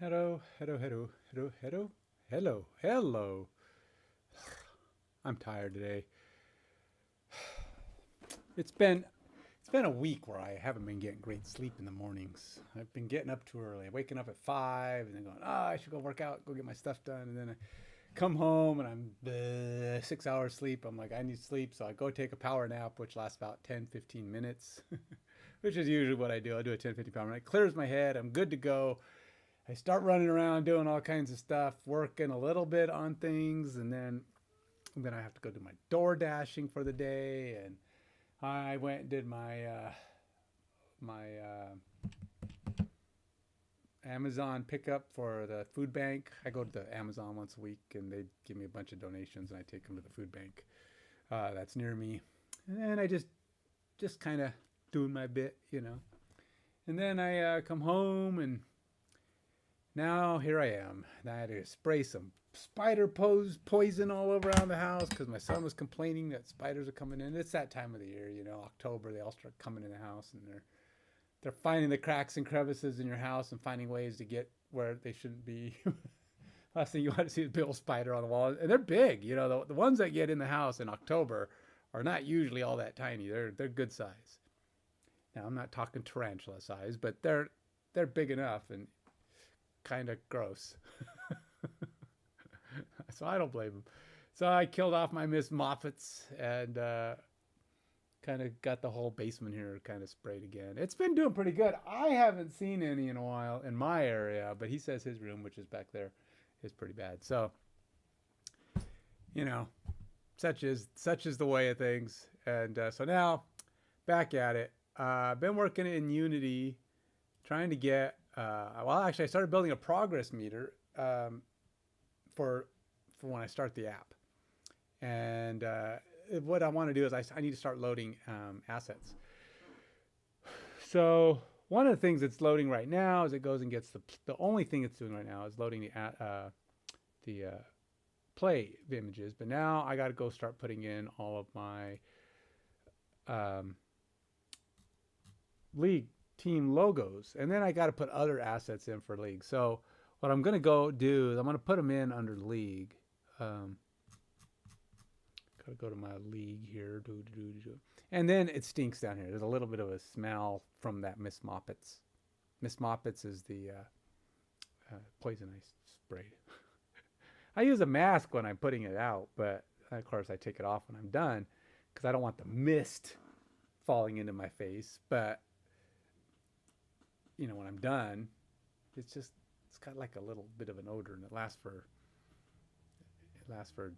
Hello, hello, hello, hello, hello, hello, hello. I'm tired today. It's been it's been a week where I haven't been getting great sleep in the mornings. I've been getting up too early, waking up at 5 and then going, I should go work out, go get my stuff done, and then I come home and I'm 6 hours sleep. I'm like, I need sleep, so I go take a power nap, which lasts about 10, 15 minutes, which is usually what I do. I do a 10, 15 power nap. It clears my head. I'm good to go. I start running around doing all kinds of stuff, working a little bit on things, and then I have to go do my door dashing for the day. And I went and did my Amazon pickup for the food bank. I go to the Amazon once a week, and they give me a bunch of donations, and I take them to the food bank that's near me. And then I just kind of doing my bit. And then I come home and now here I am. I had to spray some spider poison all around the house because my son was complaining that spiders are coming in. It's that time of the year, October. They all start coming in the house and they're finding the cracks and crevices in your house and finding ways to get where they shouldn't be. Last thing you want to see is a big old spider on the wall, and they're big. The ones that get in the house in October are not usually all that tiny. They're good size. Now I'm not talking tarantula size, but they're big enough and kind of gross. So I don't blame him. So I killed off my Miss Moffats and kind of got the whole basement here kind of sprayed again. It's been doing pretty good. I haven't seen any in a while in my area, but he says his room, which is back there, is pretty bad. So, you know, such is the way of things. And so now back at it. I've been working in Unity, trying to get. Well, actually, I started building a progress meter for when I start the app. And what I want to do is I need to start loading assets. So one of the things it's loading right now is it goes and gets the only thing it's doing right now is loading the play images. But now I got to go start putting in all of my league team logos, and then I got to put other assets in for league. So what I'm going to go do is I'm going to put them in under league. Got to go to my league here. And then it stinks down here. There's a little bit of a smell from that Miss Moppets. Miss Moppets is the poison I sprayed. I use a mask when I'm putting it out, but of course I take it off when I'm done because I don't want the mist falling into my face. But when I'm done, it's got like a little bit of an odor, and it lasts for a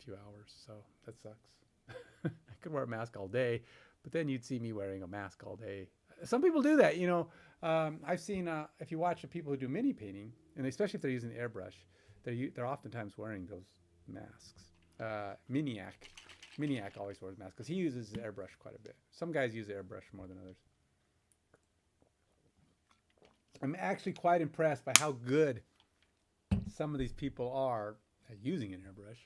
few hours. So that sucks. I could wear a mask all day, but then you'd see me wearing a mask all day. Some people do that. I've seen if you watch the people who do mini painting, and especially if they're using the airbrush, they're oftentimes wearing those masks. Miniac always wears masks because he uses the airbrush quite a bit. Some guys use the airbrush more than others. I'm actually quite impressed by how good some of these people are at using an airbrush.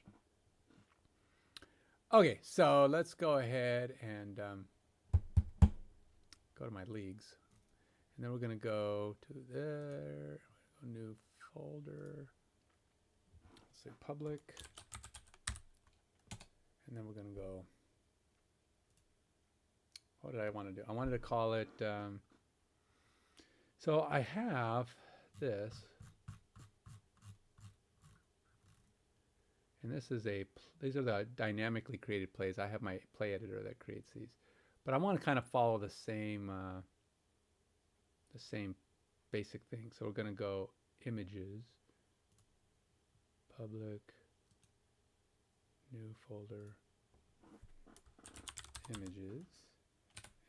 Okay, so let's go ahead and go to my leagues. And then we're going to go to there. New folder. Let's say public. And then we're going to go. What did I want to do? I wanted to call it. So I have this. And these are the dynamically created plays. I have my play editor that creates these. But I want to kind of follow the same basic thing. So we're going to go images, public, new folder, images.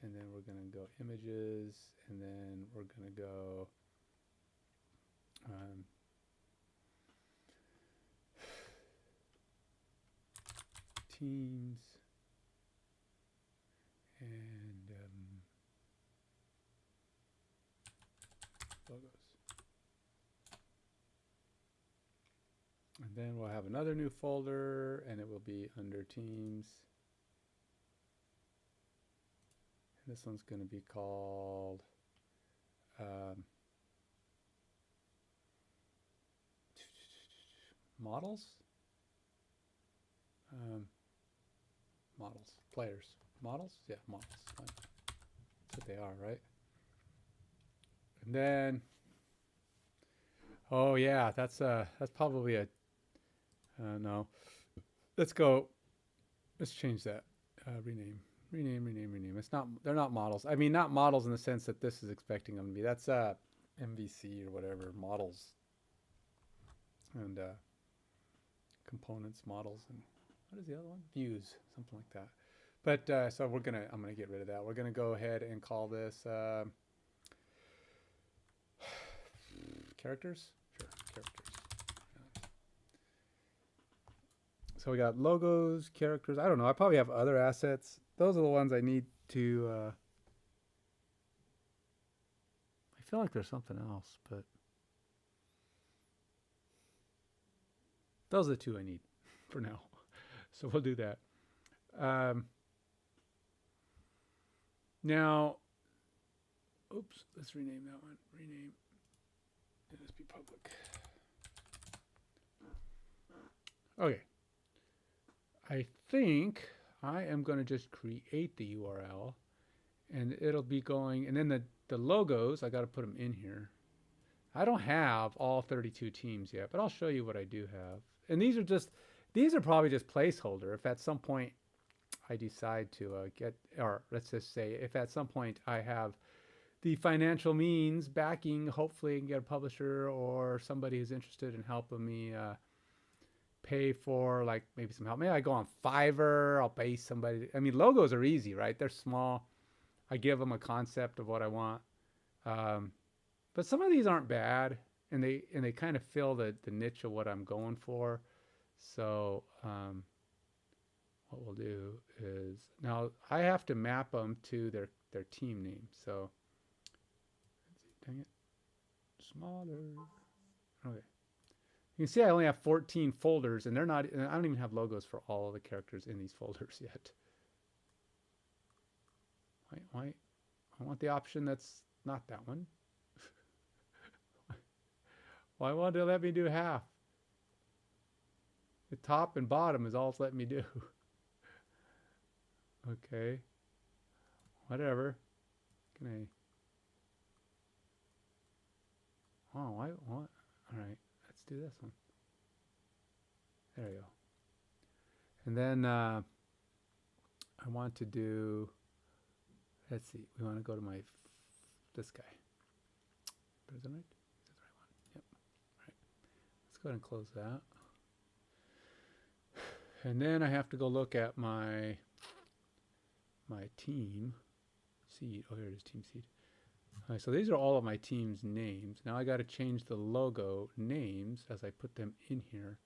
And then we're going to go images, and then we're going to go teams and logos. And then we'll have another new folder, and it will be under teams. And this one's going to be called models. Models, players, models. Yeah, models. That's what they are, right? And then, oh yeah, that's probably a no. Let's go. Let's change that. Rename. It's not. They're not models. I mean, not models in the sense that this is expecting them to be. That's MVC or whatever models and components models and what is the other one? Views, something like that. But so I'm gonna get rid of that. We're gonna go ahead and call this characters. Sure, characters. So we got logos, characters. I don't know. I probably have other assets. Those are the ones I need to. I feel like there's something else, but those are the two I need for now. So we'll do that. Now, oops, let's rename that one. Rename. Let this be public. Okay. I think I am going to just create the URL and it'll be going, and then the logos, I got to put them in here. I don't have all 32 teams yet, but I'll show you what I do have. And these are probably just placeholder. If at some point I decide to or let's just say if at some point I have the financial means backing, hopefully I can get a publisher or somebody who's interested in helping me pay for like maybe some help. Maybe I go on Fiverr, I'll pay somebody. I mean, logos are easy, right? They're small. I give them a concept of what I want. But some of these aren't bad and they kind of fill the niche of what I'm going for. So what we'll do is now I have to map them to their team name. So let's see, dang it, smaller. Okay. You can see I only have 14 folders and I don't even have logos for all of the characters in these folders yet. Why? I want the option that's not that one. Why won't it let me do half? The top and bottom is all it's letting me do. Okay. Whatever. Can I? Oh, why? What? All right. Let's do this one. There we go. And then I want to do, let's see, we want to go to this guy. Is that right? Is that the right one? Yep. All right. Let's go ahead and close that. And then I have to go look at my team seed. Oh, here it is, team seed. All right, so these are all of my team's names. Now I got to change the logo names as I put them in here.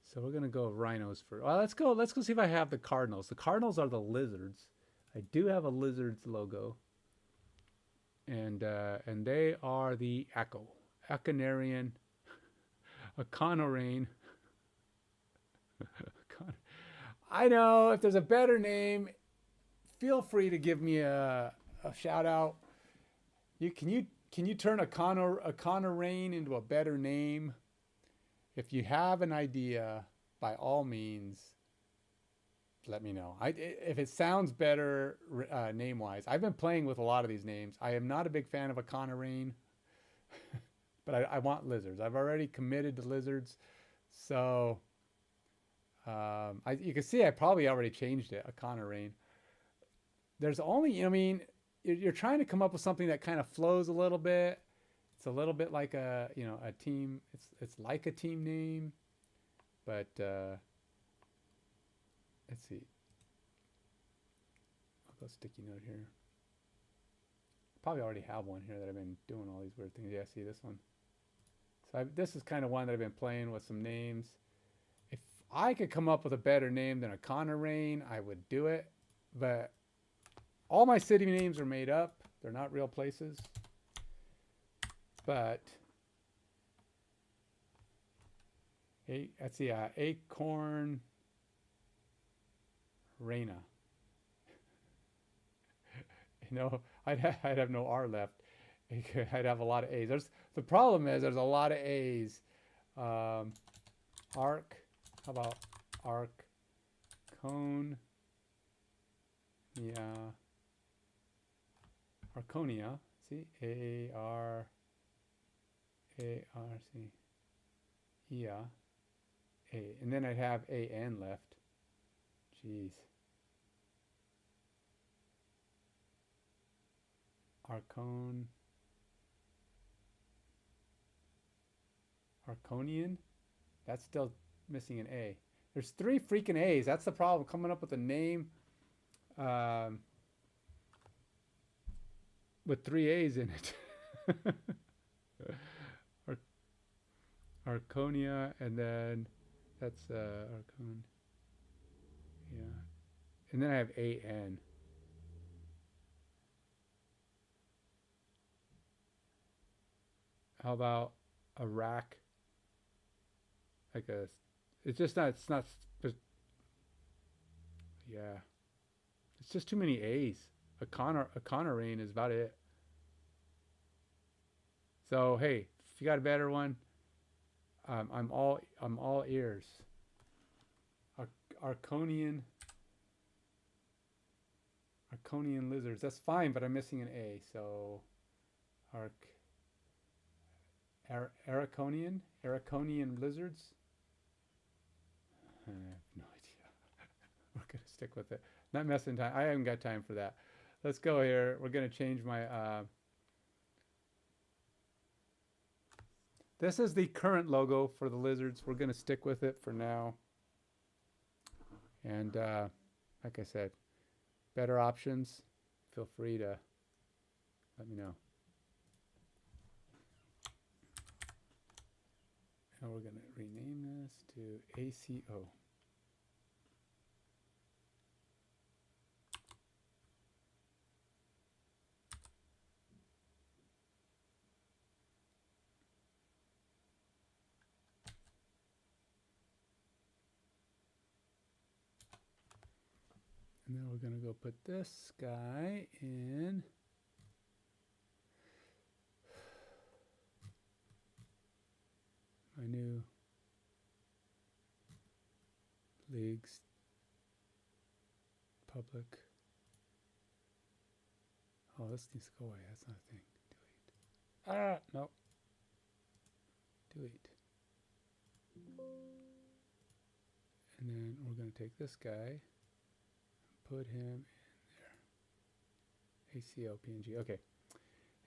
So we're gonna go rhinos first. Well, let's go see if I have the cardinals. The cardinals are the lizards. I do have a lizards logo, and they are the Aconarian, Aconarain. I know if there's a better name, feel free to give me a shout out. Can you turn Aconarain into a better name? If you have an idea, by all means, let me know. If it sounds better name-wise, I've been playing with a lot of these names. I am not a big fan of Aconarain, but I want lizards. I've already committed to lizards, so you can see I probably already changed it, Aconarain. There's only, I mean, you're trying to come up with something that kind of flows a little bit. It's a little bit like a team. It's like a team name, but let's see. I'll go sticky note here. Probably already have one here that I've been doing all these weird things. Yeah, see this one. So this is kind of one that I've been playing with some names. If I could come up with a better name than Aconarain, I would do it. But all my city names are made up. They're not real places. But let's see, Acorn Reina. I'd have no R left. I'd have a lot of A's. The problem is there's a lot of A's. Arc. How about arc cone? Yeah. Arconia. See? A-R-A-R-C. Yeah. A. And then I'd have A-N left. Jeez. Arcone. Arconian? That's still missing an A. There's 3 freaking A's. That's the problem. Coming up with a name with 3 A's in it. Arconia, and then that's Arcon. Yeah. And then I have A-N. How about a rack? Like a, it's just not, it's not, yeah. It's just too many A's. A Connorane is about it. So, hey, if you got a better one, I'm all ears. Arconian lizards. That's fine, but I'm missing an A. So, Araconian lizards. I have no idea. We're gonna stick with it. Not messing time. I haven't got time for that. Let's go here. We're gonna change my. This is the current logo for the lizards. We're gonna stick with it for now. And like I said, better options. Feel free to let me know. And we're going to rename this to ACO. And then we're going to go put this guy in. My new leagues public. Oh, this needs to go away. That's not a thing. Delete. No. Delete. And then we're going to take this guy and put him in there. ACO PNG. Okay.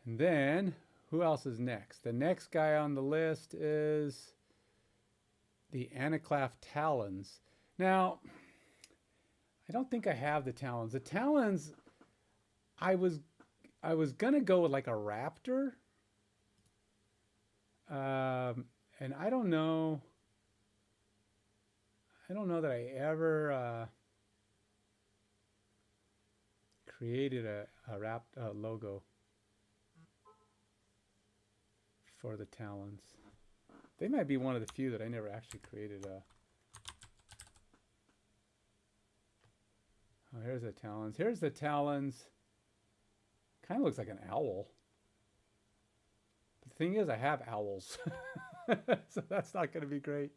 And then who else is next? The next guy on the list is the Anaclaph Talons. Now, I don't think I have the Talons. The Talons, I was gonna go with like a raptor. And I don't know that I ever created a logo for the Talons. They might be one of the few that I never actually created a. Oh, here's the Talons. Here's the Talons. Kind of looks like an owl. The thing is, I have owls, so that's not going to be great.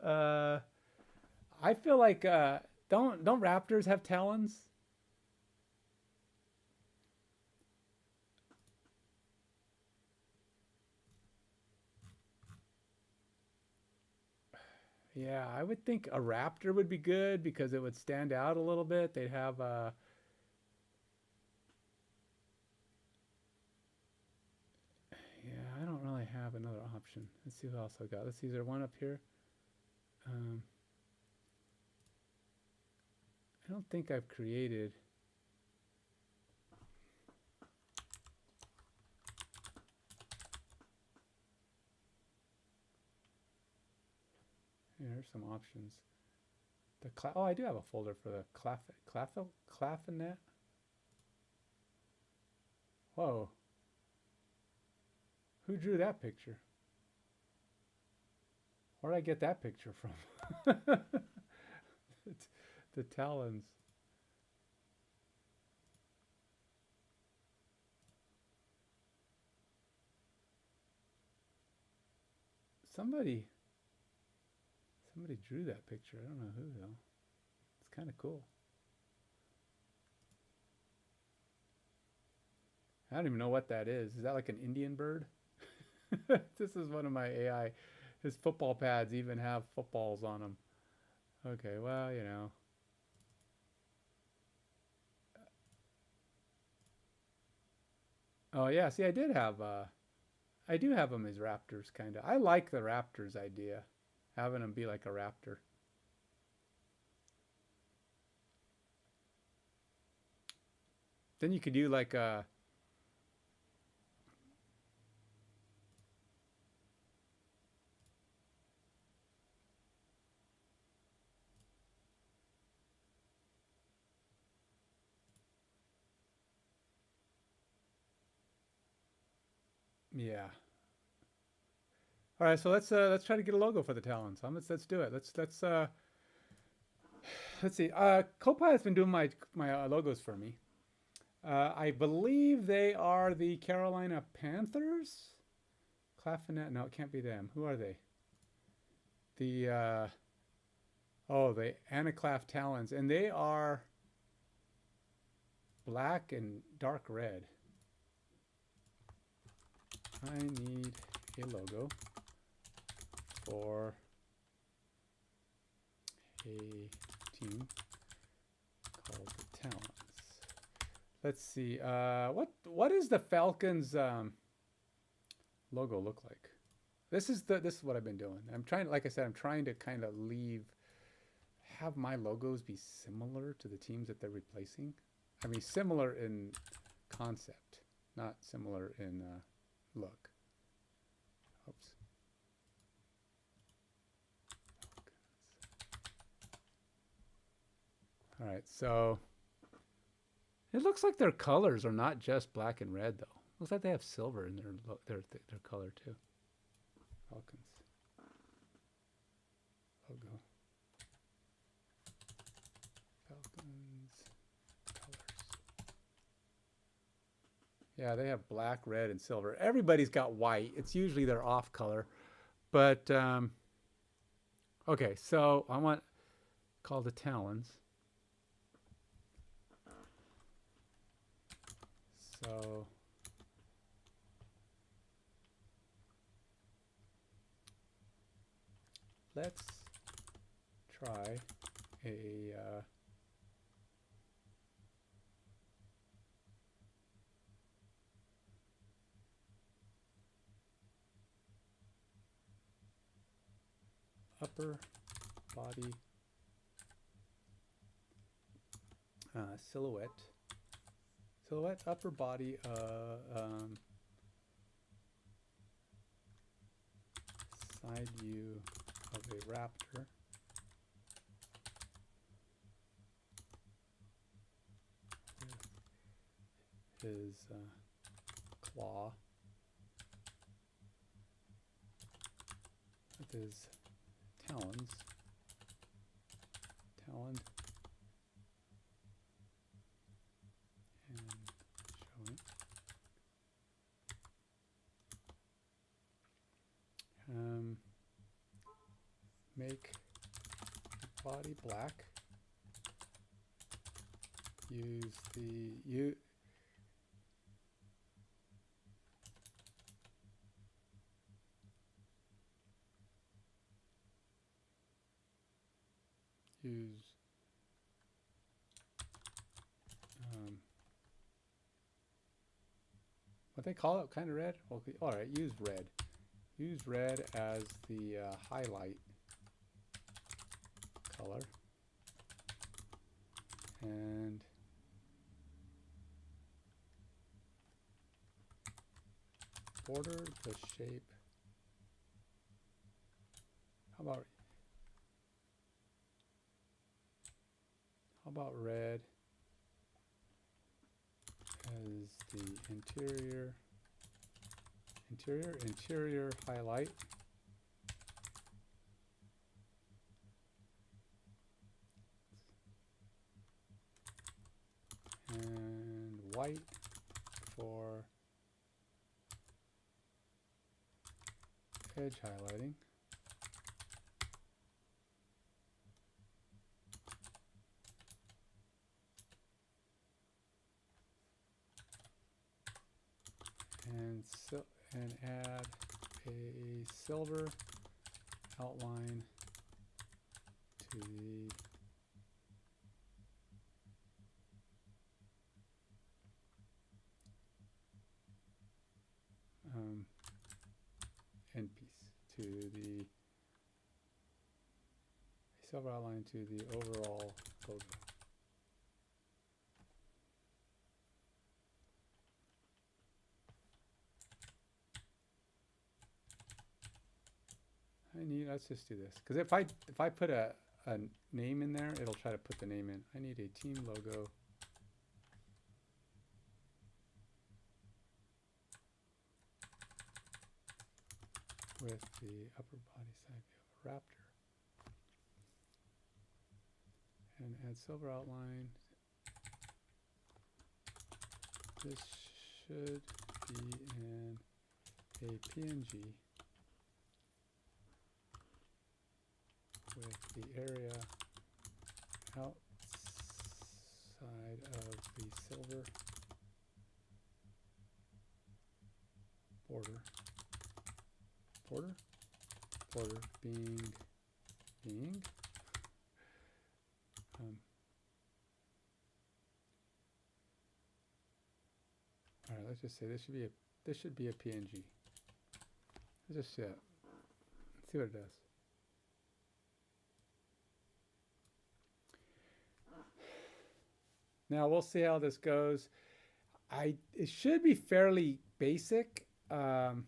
I feel like don't raptors have talons? Yeah, I would think a raptor would be good because it would stand out a little bit. They'd have yeah, I don't really have another option. Let's see who else I got. Let's see, is there one up here? I don't think I've created. Here's some options. Oh, I do have a folder for the claffinet. Whoa. Who drew that picture? Where did I get that picture from? The talons. Somebody drew that picture. I don't know who though. It's kind of cool. I don't even know what that is. Is that like an Indian bird? This is one of my AI. His football pads even have footballs on them. Okay, well, you know. Oh yeah, see, I do have them as raptors, kind of. I like the raptors idea, having them be like a raptor. Then you could do like a. Yeah. All right, so let's try to get a logo for the Talons. Let's do it. Let's see. KoFi has been doing my logos for me. I believe they are the Carolina Panthers. Claffinet. No, it can't be them. Who are they? The the Anaclaf Talons, and they are black and dark red. I need a logo for a team called the Talons. Let's see. What is the Falcons logo look like? This is what I've been doing. I'm trying, like I said, I'm trying to kind of have my logos be similar to the teams that they're replacing. I mean, similar in concept, not similar in look. Oops. All right, so it looks like their colors are not just black and red, though. Looks like they have silver in their color too. Falcons logo. Falcons colors. Yeah, they have black, red, and silver. Everybody's got white. It's usually their off color. But, okay, so I want called the Talons. So let's try a upper body silhouette upper body side view of a raptor with his claw, with his talons, taloned, and showing. Make body black. Use the use what they call it, kind of red. Okay, all right, use red. Use red as the highlight color, and border the shape. How about red as the interior highlight, and white for edge highlighting. and add a silver outline to the end piece, to the silver outline to the overall logo. Let's just do this, because if I put a name in there, it'll try to put the name in. I need a team logo. With the upper body side view of a raptor. And add silver outline. This should be in a PNG with the area outside of the silver border being all right, let's just say this should be a PNG. Let's just see what it does. Now we'll see how this goes. It should be fairly basic. I've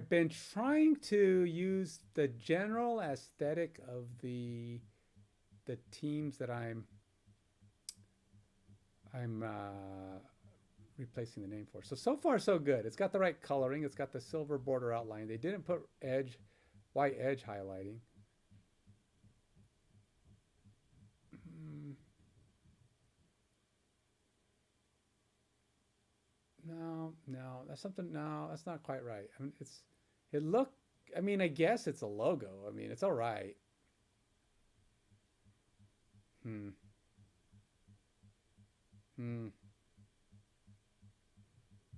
been trying to use the general aesthetic of the teams that I'm replacing the name for. So far so good. It's got the right coloring. It's got the silver border outline. They didn't put white edge highlighting. No, that's something. No, that's not quite right. I mean, I guess it's a logo. I mean, it's all right.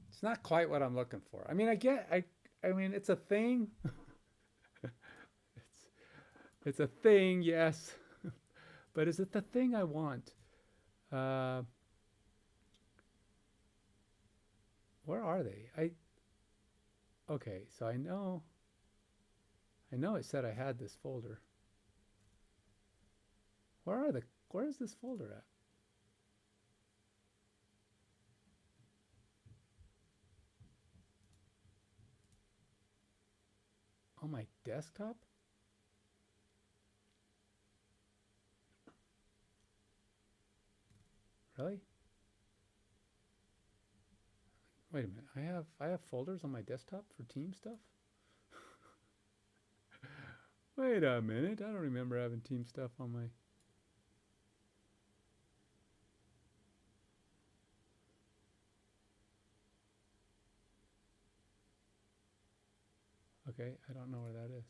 It's not quite what I'm looking for. I mean, I mean, it's a thing. It's a thing, yes. But is it the thing I want? Where are they? Okay, so I know it said I had this folder. Where is this folder at? On my desktop? Really? Wait a minute. I have folders on my desktop for team stuff? Wait a minute. I don't remember having team stuff on my... Okay, I don't know where that is.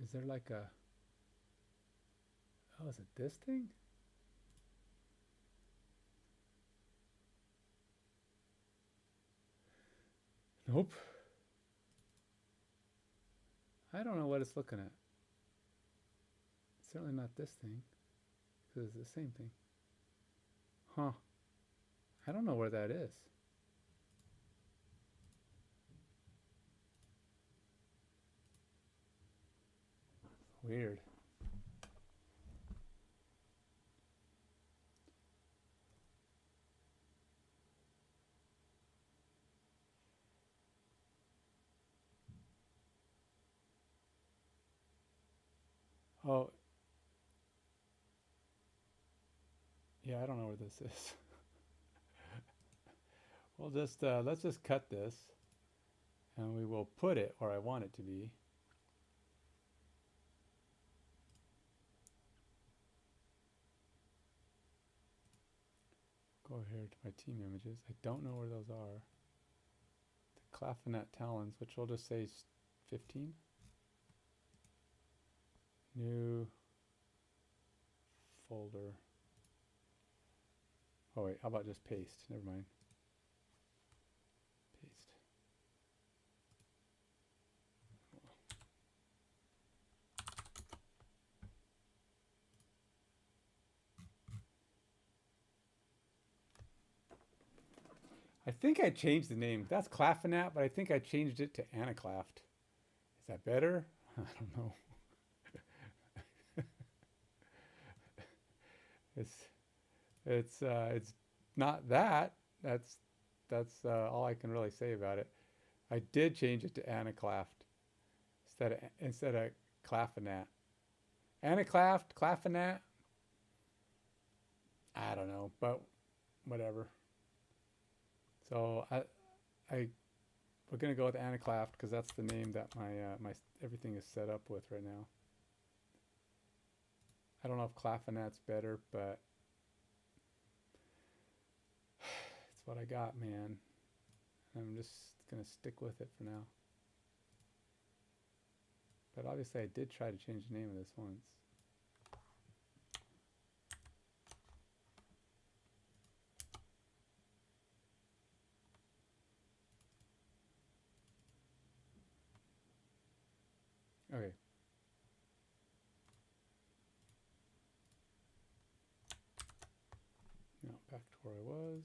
Is there like a... Oh, is it this thing? Nope. I don't know what it's looking at. It's certainly not this thing, because it's the same thing. Huh. I don't know where that is. Weird. Oh. Yeah, I don't know where this is. We'll just, let's just cut this, and we will put it where I want it to be. Go here to my team images. I don't know where those are. The Claffinet Talons, which we'll just say is 15. New folder. Oh wait, how about just paste? Never mind. Paste. I think I changed the name. That's Claffinat, but I think I changed it to Anaclaft. Is that better? I don't know. It's not that. That's all I can really say about it. I did change it to Anaclaft instead of Claffinat. Anaclaft, Claffinat. I don't know, but whatever. So we're gonna go with Anaclaft because that's the name that my everything is set up with right now. I don't know if Claffinat's better, but it's what I got, man. I'm just gonna stick with it for now. But obviously I did try to change the name of this once. Okay. Now back to where I was.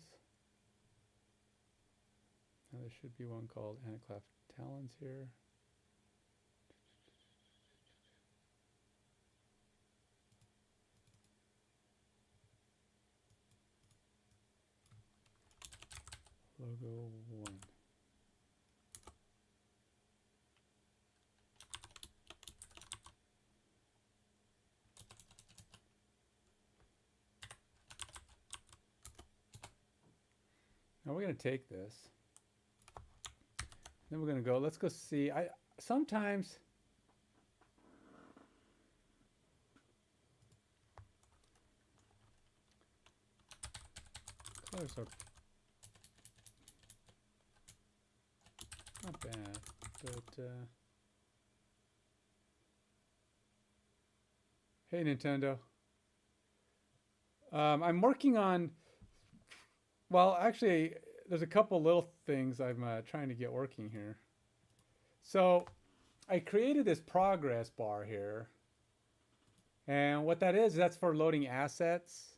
Now there should be one called Anaclaft Talons here. Logo 1. Now we're going to take this. Then we're going to go, let's go see. Sometimes colors are not bad, but hey Nintendo. I'm working on, well, actually, there's a couple little things I'm trying to get working here. So I created this progress bar here. And what that is, that's for loading assets.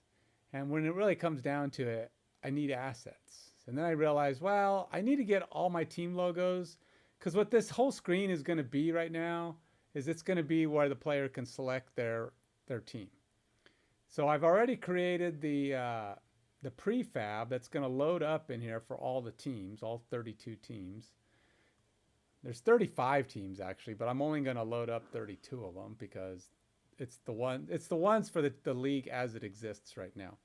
And when it really comes down to it, I need assets. And then I realized, well, I need to get all my team logos, because what this whole screen is going to be right now is it's going to be where the player can select their team. So I've already created the prefab that's going to load up in here for all the teams, all 32 teams. There's 35 teams actually, but I'm only going to load up 32 of them because it's the ones for the league as it exists right now.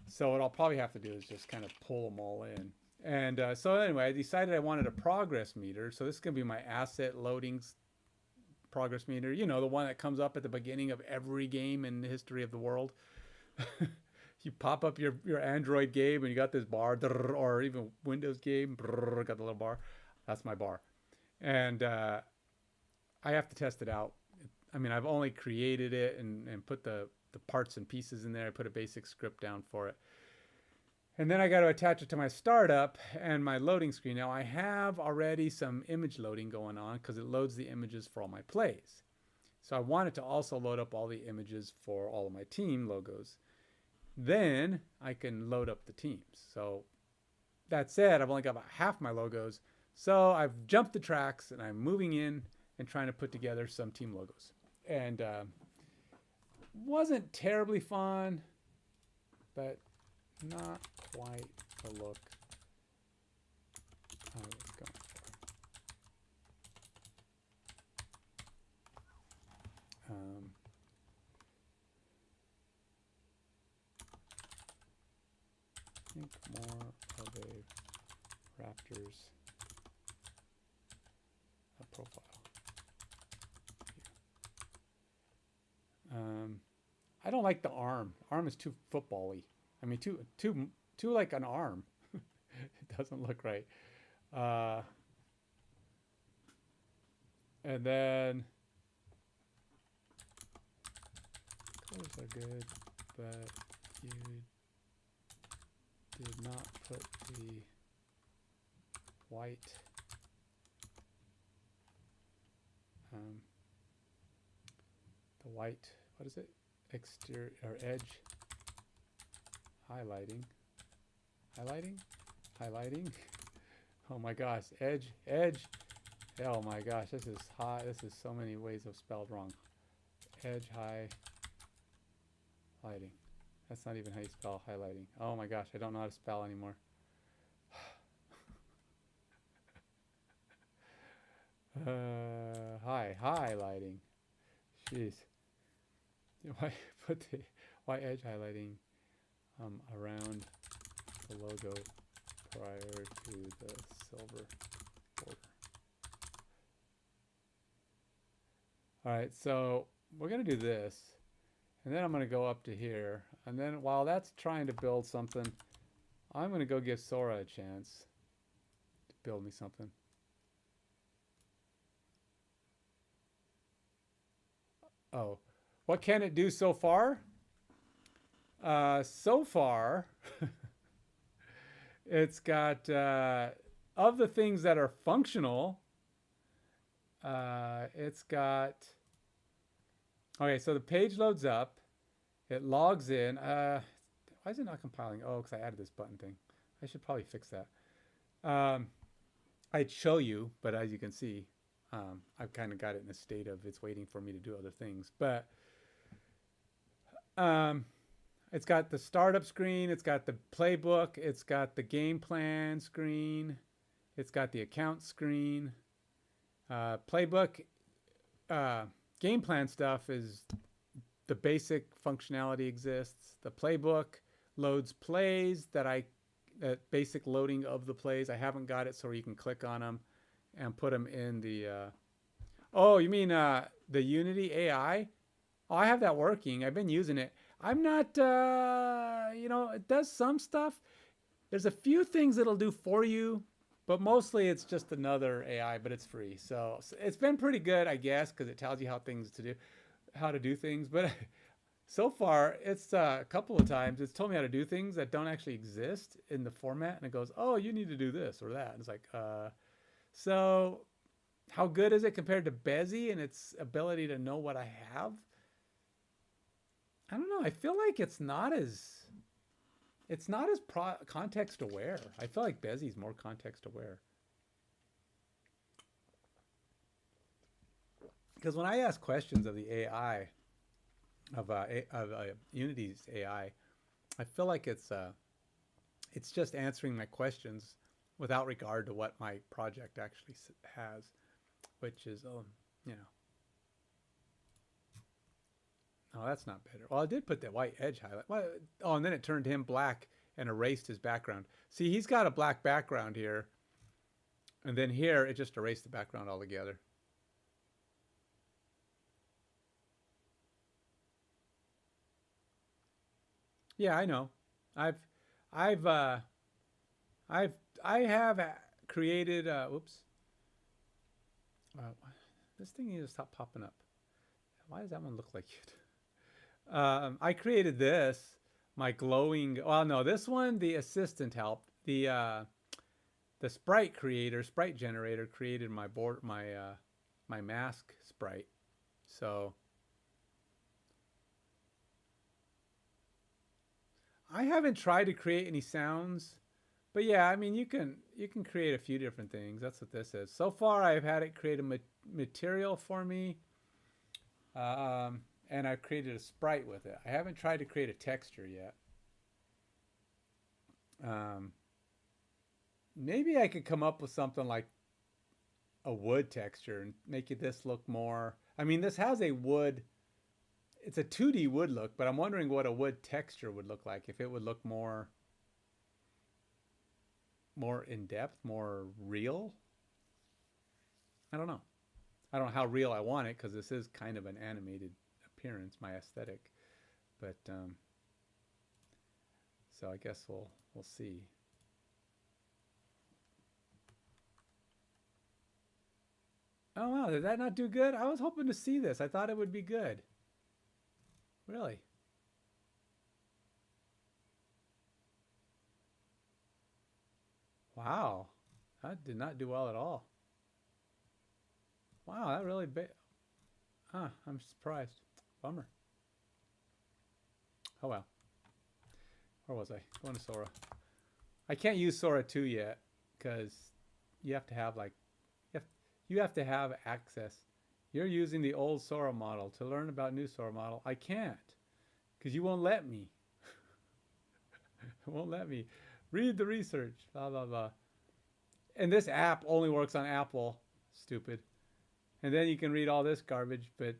So what I'll probably have to do is just kind of pull them all in. And so anyway, I decided I wanted a progress meter. So this is going to be my asset loadings progress meter. You know, the one that comes up at the beginning of every game in the history of the world. You pop up your Android game and you got this bar, or even Windows game, got the little bar. That's my bar. And I have to test it out. I mean, I've only created it and put the parts and pieces in there. I put a basic script down for it. And then I got to attach it to my startup and my loading screen. Now I have already some image loading going on because it loads the images for all my plays. So I wanted to also load up all the images for all of my team logos. Then I can load up the teams. So that said, I've only got about half my logos. So I've jumped the tracks and I'm moving in and trying to put together some team logos. And wasn't terribly fun, but not quite the look I was going for. I think more of a Raptors profile. I don't like the arm. Arm is too football-y. I mean, too like an arm. It doesn't look right. And then Those are good, but you did not put the white what is it? Exterior or edge highlighting. Oh my gosh, edge. Oh my gosh, this is high. This is so many ways of spelled wrong. Edge highlighting. That's not even how you spell highlighting. Oh my gosh, I don't know how to spell anymore. Highlighting. Jeez. Why put the edge highlighting around the logo prior to the silver border? All right, so we're gonna do this, and then I'm gonna go up to here, and then while that's trying to build something, I'm gonna go give Sora a chance to build me something. Oh, what can it do so far? So far, it's got, of the things that are functional, it's got, okay, so the page loads up, it logs in. Why is it not compiling? Oh, because I added this button thing. I should probably fix that. I'd show you, but as you can see, I've kind of got it in a state of it's waiting for me to do other things. But it's got the startup screen, it's got the playbook, it's got the game plan screen, it's got the account screen. Playbook, game plan stuff is the basic functionality exists. The playbook loads plays that basic loading of the plays. I haven't got it so you can click on them and put them in the, oh, you mean the Unity AI? Oh, I have that working. I've been using it. I'm not, you know, it does some stuff. There's a few things it'll do for you, but mostly it's just another AI, but it's free. So it's been pretty good, I guess, because it tells you how to do things. But so far, it's a couple of times it's told me how to do things that don't actually exist in the format, and it goes, "Oh, you need to do this or that." And it's like, so how good is it compared to Bezier and its ability to know what I have? I don't know. I feel like it's not as context aware. I feel like Bezier's more context aware. Because when I ask questions of the AI, of Unity's AI, I feel like it's just answering my questions without regard to what my project actually has, which is, you know. Oh, that's not better. Well, I did put that white edge highlight. Well, oh, and then it turned him black and erased his background. See, he's got a black background here. And then here, it just erased the background altogether. Yeah, I know. I have created, oops. This thing needs to stop popping up. Why does that one look like it? I created this, my glowing, well, no, this one, the assistant helped. The sprite generator created my my mask sprite. So I haven't tried to create any sounds, but yeah, I mean, you can create a few different things. That's what this is. So far, I've had it create a material for me. And I've created a sprite with it. I haven't tried to create a texture yet. Maybe I could come up with something like a wood texture and make this look more. I mean, this has a wood. It's a 2D wood look, but I'm wondering what a wood texture would look like. If it would look more in depth, more real. I don't know. I don't know how real I want it because this is kind of an animated appearance, my aesthetic. But so I guess we'll see. Oh wow, did that not do good? I was hoping to see this. I thought it would be good. Really? Wow. That did not do well at all. Wow, that really I'm surprised. Bummer. Oh well. Where was I? Going to Sora. I can't use Sora 2 yet because you have to have like you have to have access. You're using the old Sora model to learn about new Sora model. I can't because you won't let me. It won't let me read the research. Blah blah blah. And this app only works on Apple. Stupid. And then you can read all this garbage, but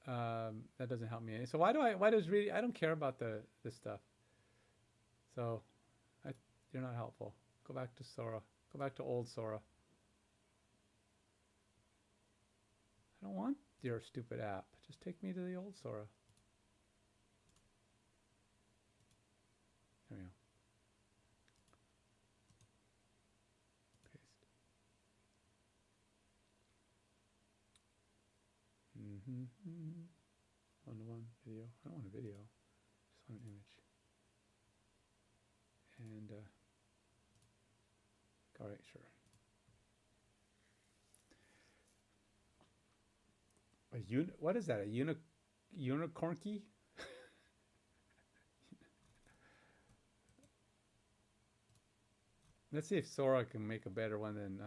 that doesn't help me any. So why does reading? I don't care about this stuff. So you're not helpful. Go back to Sora. Go back to old Sora. I don't want your stupid app. Just take me to the old Sora. There we go. Paste. One-to-one video. I don't want a video. Just want an image. And all right, sure. What is that? A unicorn key? Let's see if Sora can make a better one than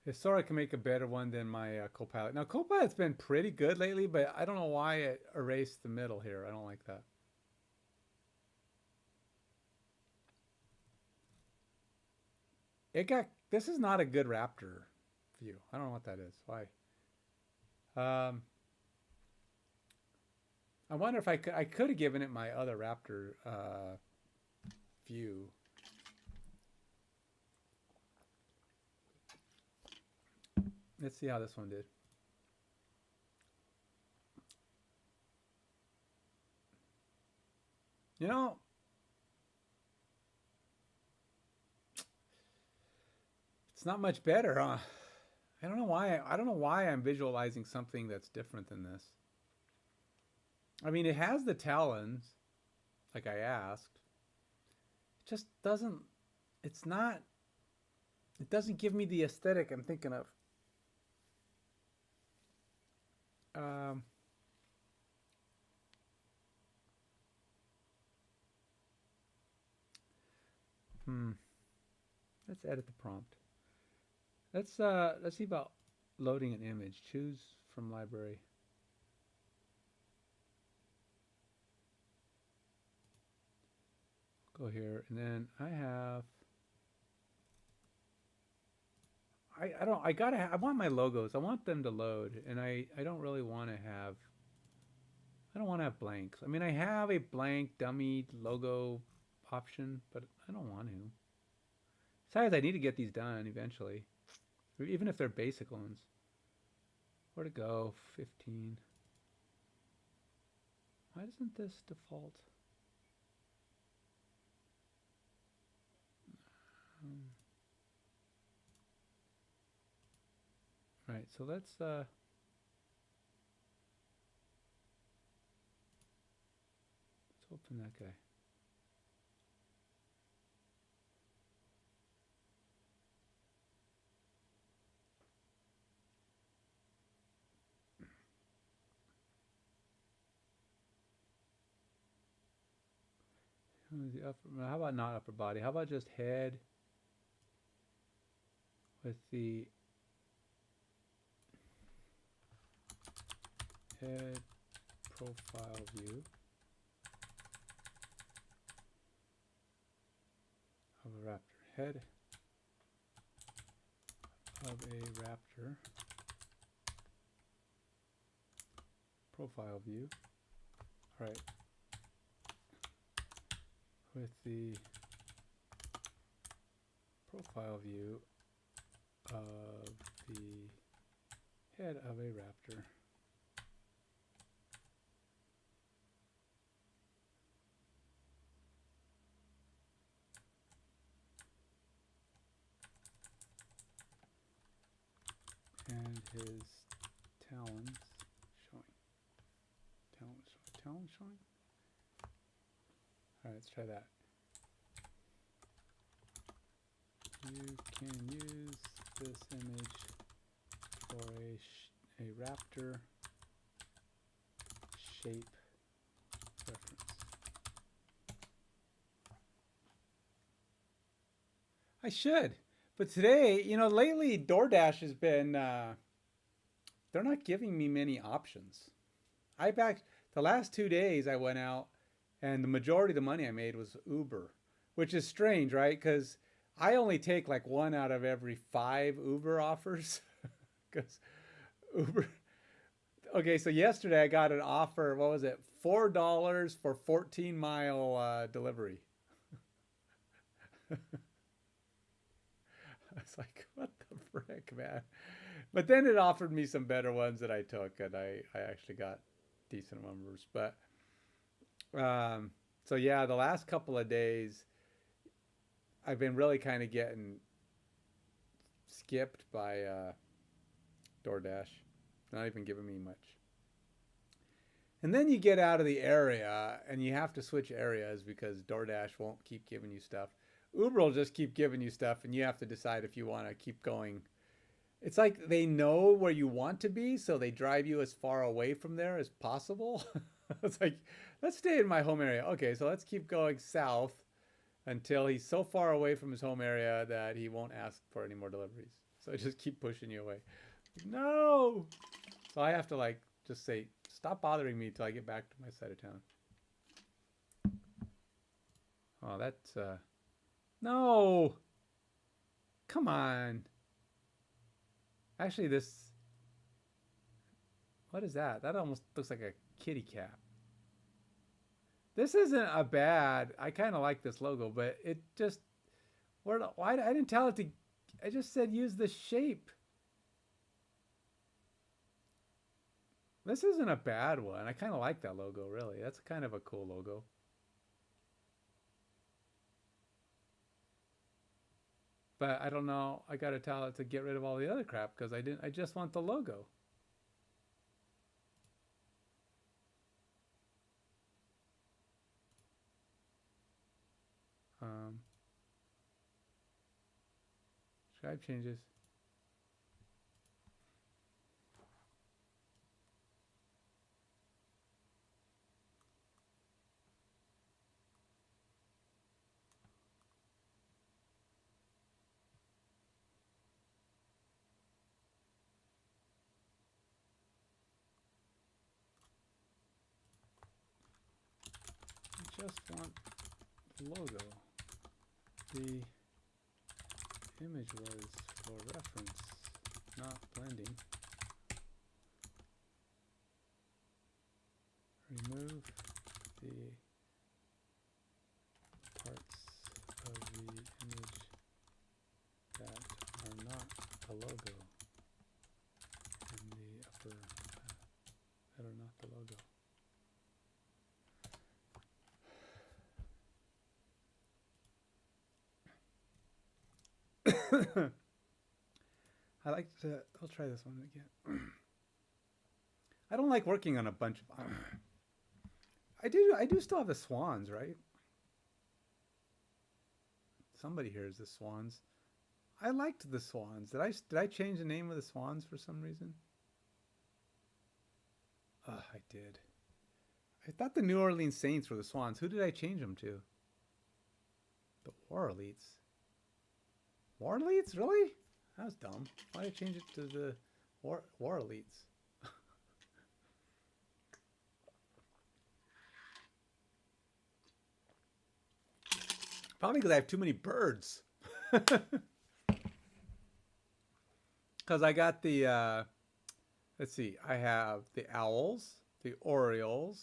if Sora can make a better one than my Copilot. Now, Copilot's been pretty good lately, but I don't know why it erased the middle here. I don't like that. This is not a good Raptor view. I don't know what that is. Why? I wonder if I could have given it my other Raptor view. Let's see how this one did. You know, it's not much better, huh? I don't know why. I don't know why I'm visualizing something that's different than this. I mean, it has the talons, like I asked. It just doesn't. It's not. It doesn't give me the aesthetic I'm thinking of. Let's edit the prompt. Let's see about loading an image. Choose from library. Go here, and then I have. I want my logos. I want them to load, and I don't really want to have. I don't want to have blanks. I mean, I have a blank dummy logo option, but I don't want to. Besides, I need to get these done eventually, even if they're basic ones. Where to go? 15. Why doesn't this default? Right, so let's open that guy. The upper, how about not upper body? How about just head with the head profile view of a raptor. Head of a raptor. Profile view. All right. With the profile view of the head of a raptor. his talons showing. Talons showing? Alright, let's try that. You can use this image for a raptor shape reference. I should. But today, you know, lately DoorDash has been, they're not giving me many options. The last 2 days I went out and the majority of the money I made was Uber, which is strange, right? Because I only take like 1 out of every 5 Uber offers. Because Uber, okay, so yesterday I got an offer, what was it? $4 for 14-mile delivery. I was like, what the frick, man? But then it offered me some better ones that I took, and I actually got decent numbers. But so yeah, the last couple of days, I've been really kind of getting skipped by DoorDash. Not even giving me much. And then you get out of the area, and you have to switch areas because DoorDash won't keep giving you stuff. Uber will just keep giving you stuff, and you have to decide if you want to keep going. It's like they know where you want to be, so they drive you as far away from there as possible. It's like, let's stay in my home area. Okay, so let's keep going south until he's so far away from his home area that he won't ask for any more deliveries. So I just keep pushing you away. No! So I have to like just say, stop bothering me till I get back to my side of town. Oh, that's... No! Come on. Actually, this... What is that? That almost looks like a kitty cat. This isn't a bad... I kind of like this logo, but it just... Why? I didn't tell it to... I just said use the shape. This isn't a bad one. I kind of like that logo, really. That's kind of a cool logo. But I don't know. I got to tell it to get rid of all the other crap because I just want the logo. Scribe changes. Just want the logo. The image was for reference, not blending. Remove the parts of the image that are not the logo in the upper that are not the logo. I'll try this one again. I don't like working on a bunch of... I do still have the swans, right? Somebody here is the swans. I liked the swans. Did I change the name of the swans for some reason? I did. I thought the New Orleans Saints were the swans. Who did I change them to? The War Elites. War Elites? Really? That was dumb. Why did I change it to the War Elites? Probably because I have too many birds. Because I got the, let's see, I have the owls, the orioles,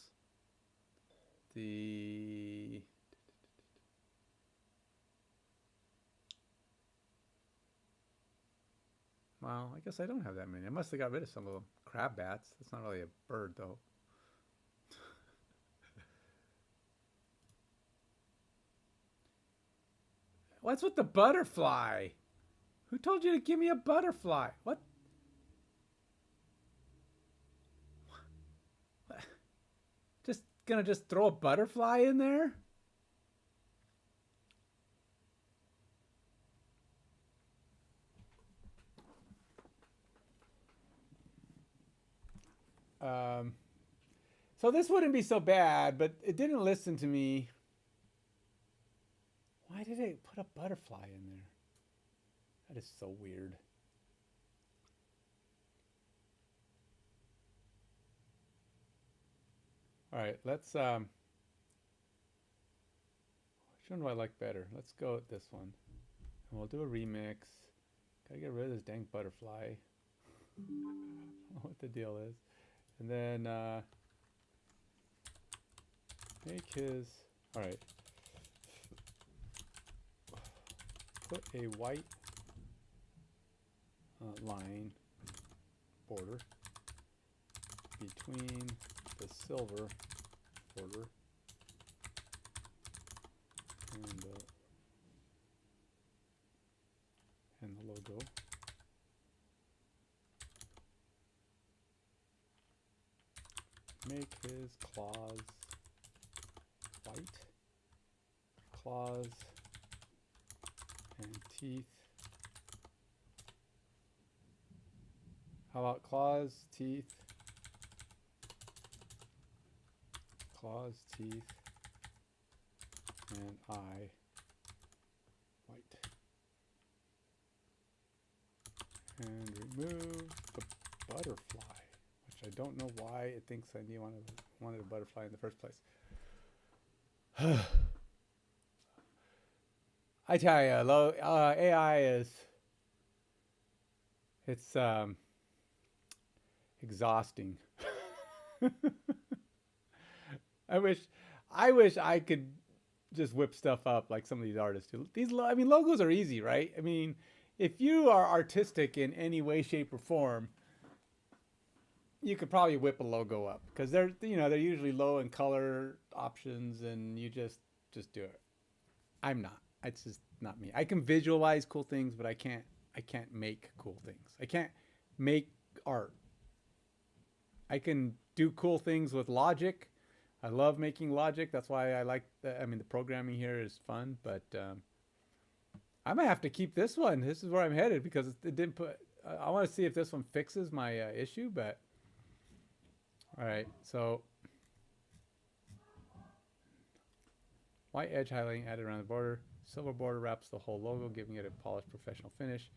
the... Well, I guess I don't have that many. I must have got rid of some of them. Crab bats. That's not really a bird, though. What's with the butterfly? Who told you to give me a butterfly? What? gonna just throw a butterfly in there? So this wouldn't be so bad, but it didn't listen to me. Why did it put a butterfly in there? That is so weird. All right, let's, which one do I like better? Let's go with this one. And we'll do a remix. Gotta get rid of this dang butterfly. I don't know what the deal is. And then, make his, all right. Put a white line border between the silver border and the logo. Make his claws white, claws and teeth. How about claws, teeth, claws, teeth, and eye white. And remove the butterfly, which I don't know why it thinks I wanted a butterfly in the first place. I tell you, AI is, it's exhausting. I wish I could just whip stuff up like some of these artists do. I mean, logos are easy, right? I mean, if you are artistic in any way, shape, or form, you could probably whip a logo up because they're usually low in color options, and you just do it. I'm not. It's just not me. I can visualize cool things, but I can't make cool things. I can't make art. I can do cool things with logic. I love making logic. That's why I like the programming here is fun, but I might have to keep this one. This is where I'm headed because it didn't put, I want to see if this one fixes my issue, but all right. So white edge highlighting added around the border. Silver border wraps the whole logo, giving it a polished professional finish.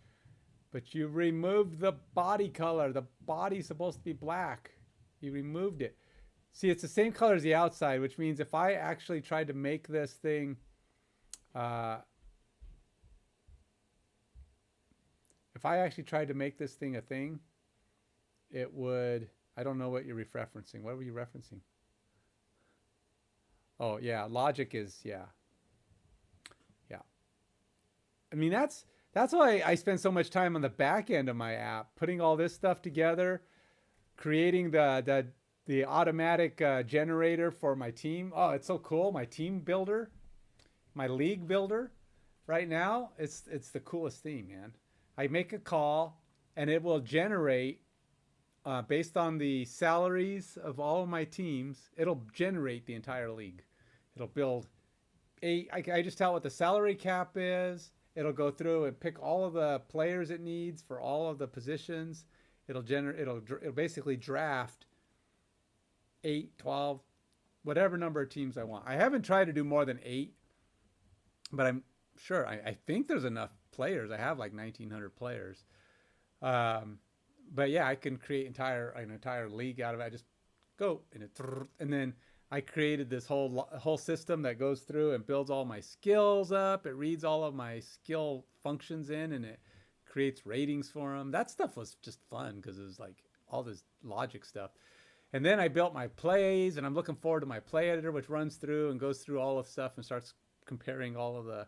But you removed the body color. The body's supposed to be black. You removed it. See, it's the same color as the outside, which means if I actually tried to make this thing, a thing, it would, I don't know what you're referencing. What were you referencing? Oh, yeah, logic is, yeah. I mean, that's why I spend so much time on the back end of my app, putting all this stuff together, creating the automatic generator for my team. Oh, it's so cool. My team builder, my league builder right now, it's the coolest thing, man. I make a call and it will generate, based on the salaries of all of my teams, it'll generate the entire league. It'll build I just tell it what the salary cap is. It'll go through and pick all of the players it needs for all of the positions. It'll basically draft 8, 12, whatever number of teams I want. I haven't tried to do more than 8, but I'm sure. I think there's enough players. I have like 1,900 players. But yeah, I can create an entire league out of it. I just go and then I created this whole system that goes through and builds all my skills up. It reads all of my skill functions in, and it creates ratings for them. That stuff was just fun because it was like all this logic stuff. And then I built my plays, and I'm looking forward to my play editor, which runs through and goes through all of stuff and starts comparing all of the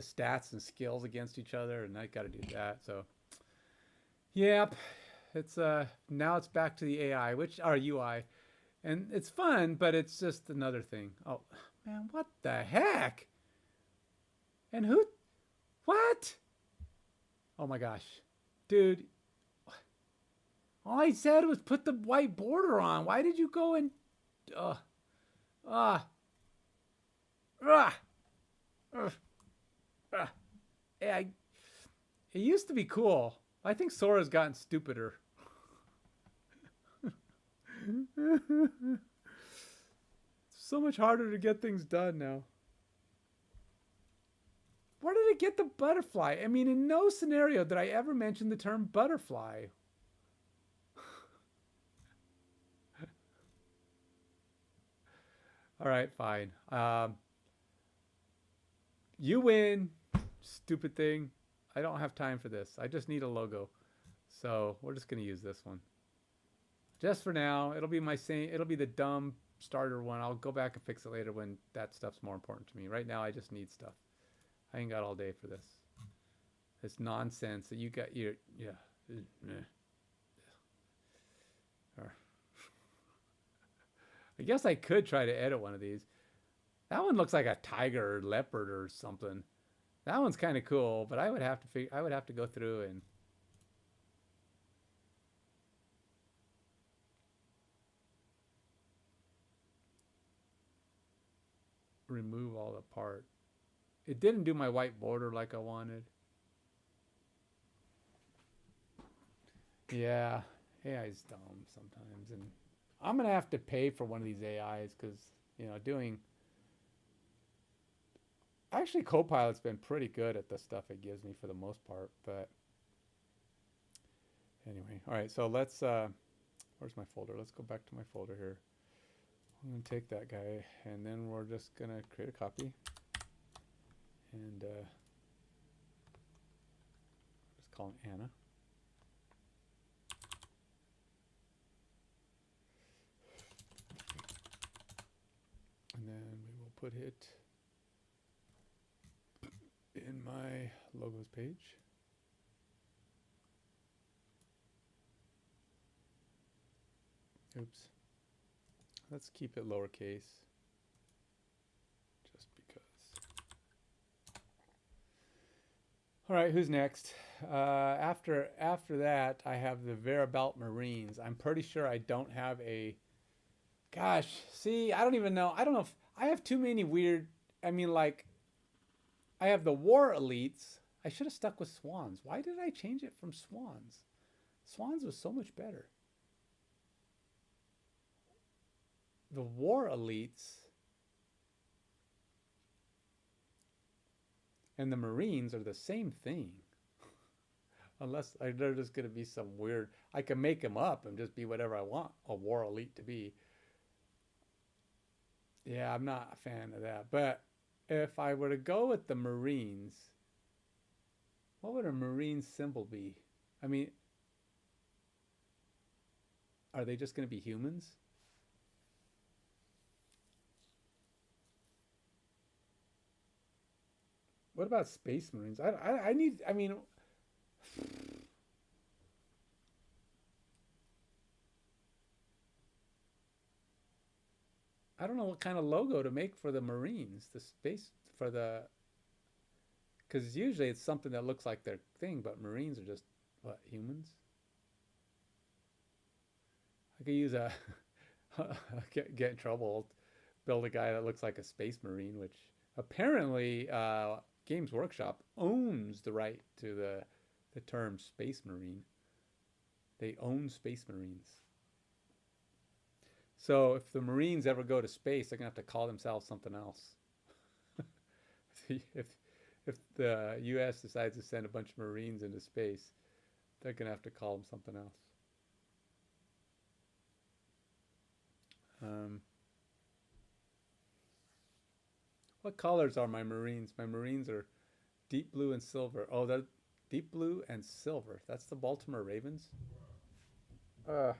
stats and skills against each other. And I got to do that. So, yep, it's now it's back to the AI, which are UI. And it's fun, but it's just another thing. Oh, man, what the heck? And what? Oh my gosh. Dude, all I said was put the white border on. Why did you go and, Ah. Ah. Ah. Ah. Yeah, it used to be cool. I think Sora's gotten stupider. It's so much harder to get things done now. Where did it get the butterfly? I mean, in no scenario did I ever mention the term butterfly. All right, fine. You win, stupid thing. I don't have time for this. I just need a logo. So we're just going to use this one. Just for now, it'll be my same. It'll be the dumb starter one. I'll go back and fix it later when that stuff's more important to me. Right now, I just need stuff. I ain't got all day for this. This nonsense that you got. Yeah. I guess I could try to edit one of these. That one looks like a tiger or leopard or something. That one's kind of cool, but I would have to go through and remove all the part. It didn't do my white border like I wanted. Yeah, AI's dumb sometimes, and I'm gonna have to pay for one of these AIs because doing. Actually, Copilot's been pretty good at the stuff it gives me for the most part, but anyway. All right, so let's. Where's my folder? Let's go back to my folder here. I'm gonna take that guy, and then we're just gonna create a copy, and just call him Anna. And then we will put it in my logos page. Oops. Let's keep it lowercase. Just because. All right, who's next? After that, I have the Verabelt Marines. I'm pretty sure I don't have a... Gosh, see, I don't even know. I don't know if... I have too many weird... I mean, like... I have the War Elites. I should have stuck with Swans. Why did I change it from Swans? Swans was so much better. The War Elites and the Marines are the same thing. Unless they're just going to be some weird... I can make them up and just be whatever I want a War Elite to be. Yeah, I'm not a fan of that. But if I were to go with the Marines, what would a Marine symbol be? I mean, are they just going to be humans? What about Space Marines? I need, I mean... I don't know what kind of logo to make for the Marines, the space, for the... Because usually it's something that looks like their thing, but Marines are just, what, humans? I could use a... get in trouble, build a guy that looks like a Space Marine, which apparently Games Workshop owns the right to the term Space Marine. They own Space Marines. So if the Marines ever go to space, they're going to have to call themselves something else. if the U.S. decides to send a bunch of Marines into space, they're going to have to call them something else. What colors are my Marines? My Marines are deep blue and silver. Oh, they're deep blue and silver. That's the Baltimore Ravens. How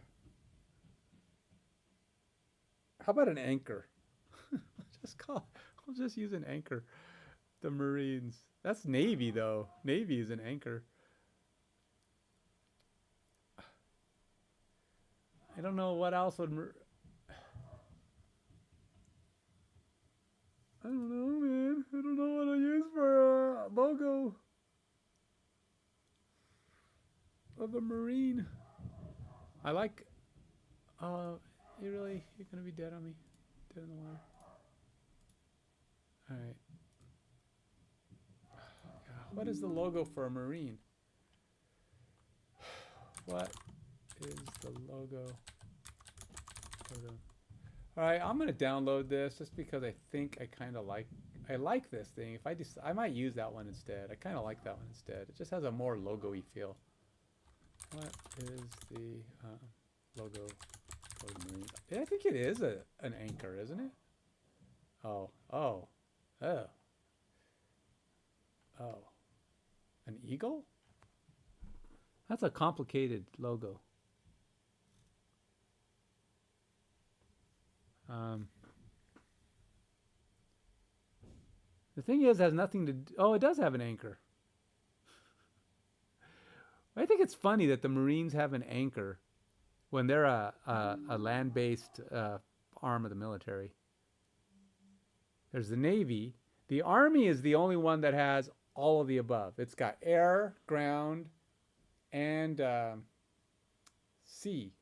about an anchor? I'll just use an anchor. The Marines. That's Navy though. Navy is an anchor. I don't know what else would... I don't know, man. I don't know what to use for a logo of a Marine. I like... you're gonna be dead on me. Dead in the water. All right. What is the logo for a Marine? What is the logo for the... All right, I'm gonna download this just because I think I kind of like this thing. If I might use that one instead. I kind of like that one instead. It just has a more logo-y feel. What is the logo for the Marine? I think it is an anchor, isn't it? Oh. An eagle? That's a complicated logo. The thing is, it has nothing to do... Oh, it does have an anchor. I think it's funny that the Marines have an anchor when they're a land-based arm of the military. There's the Navy. The Army is the only one that has all of the above. It's got air, ground, and sea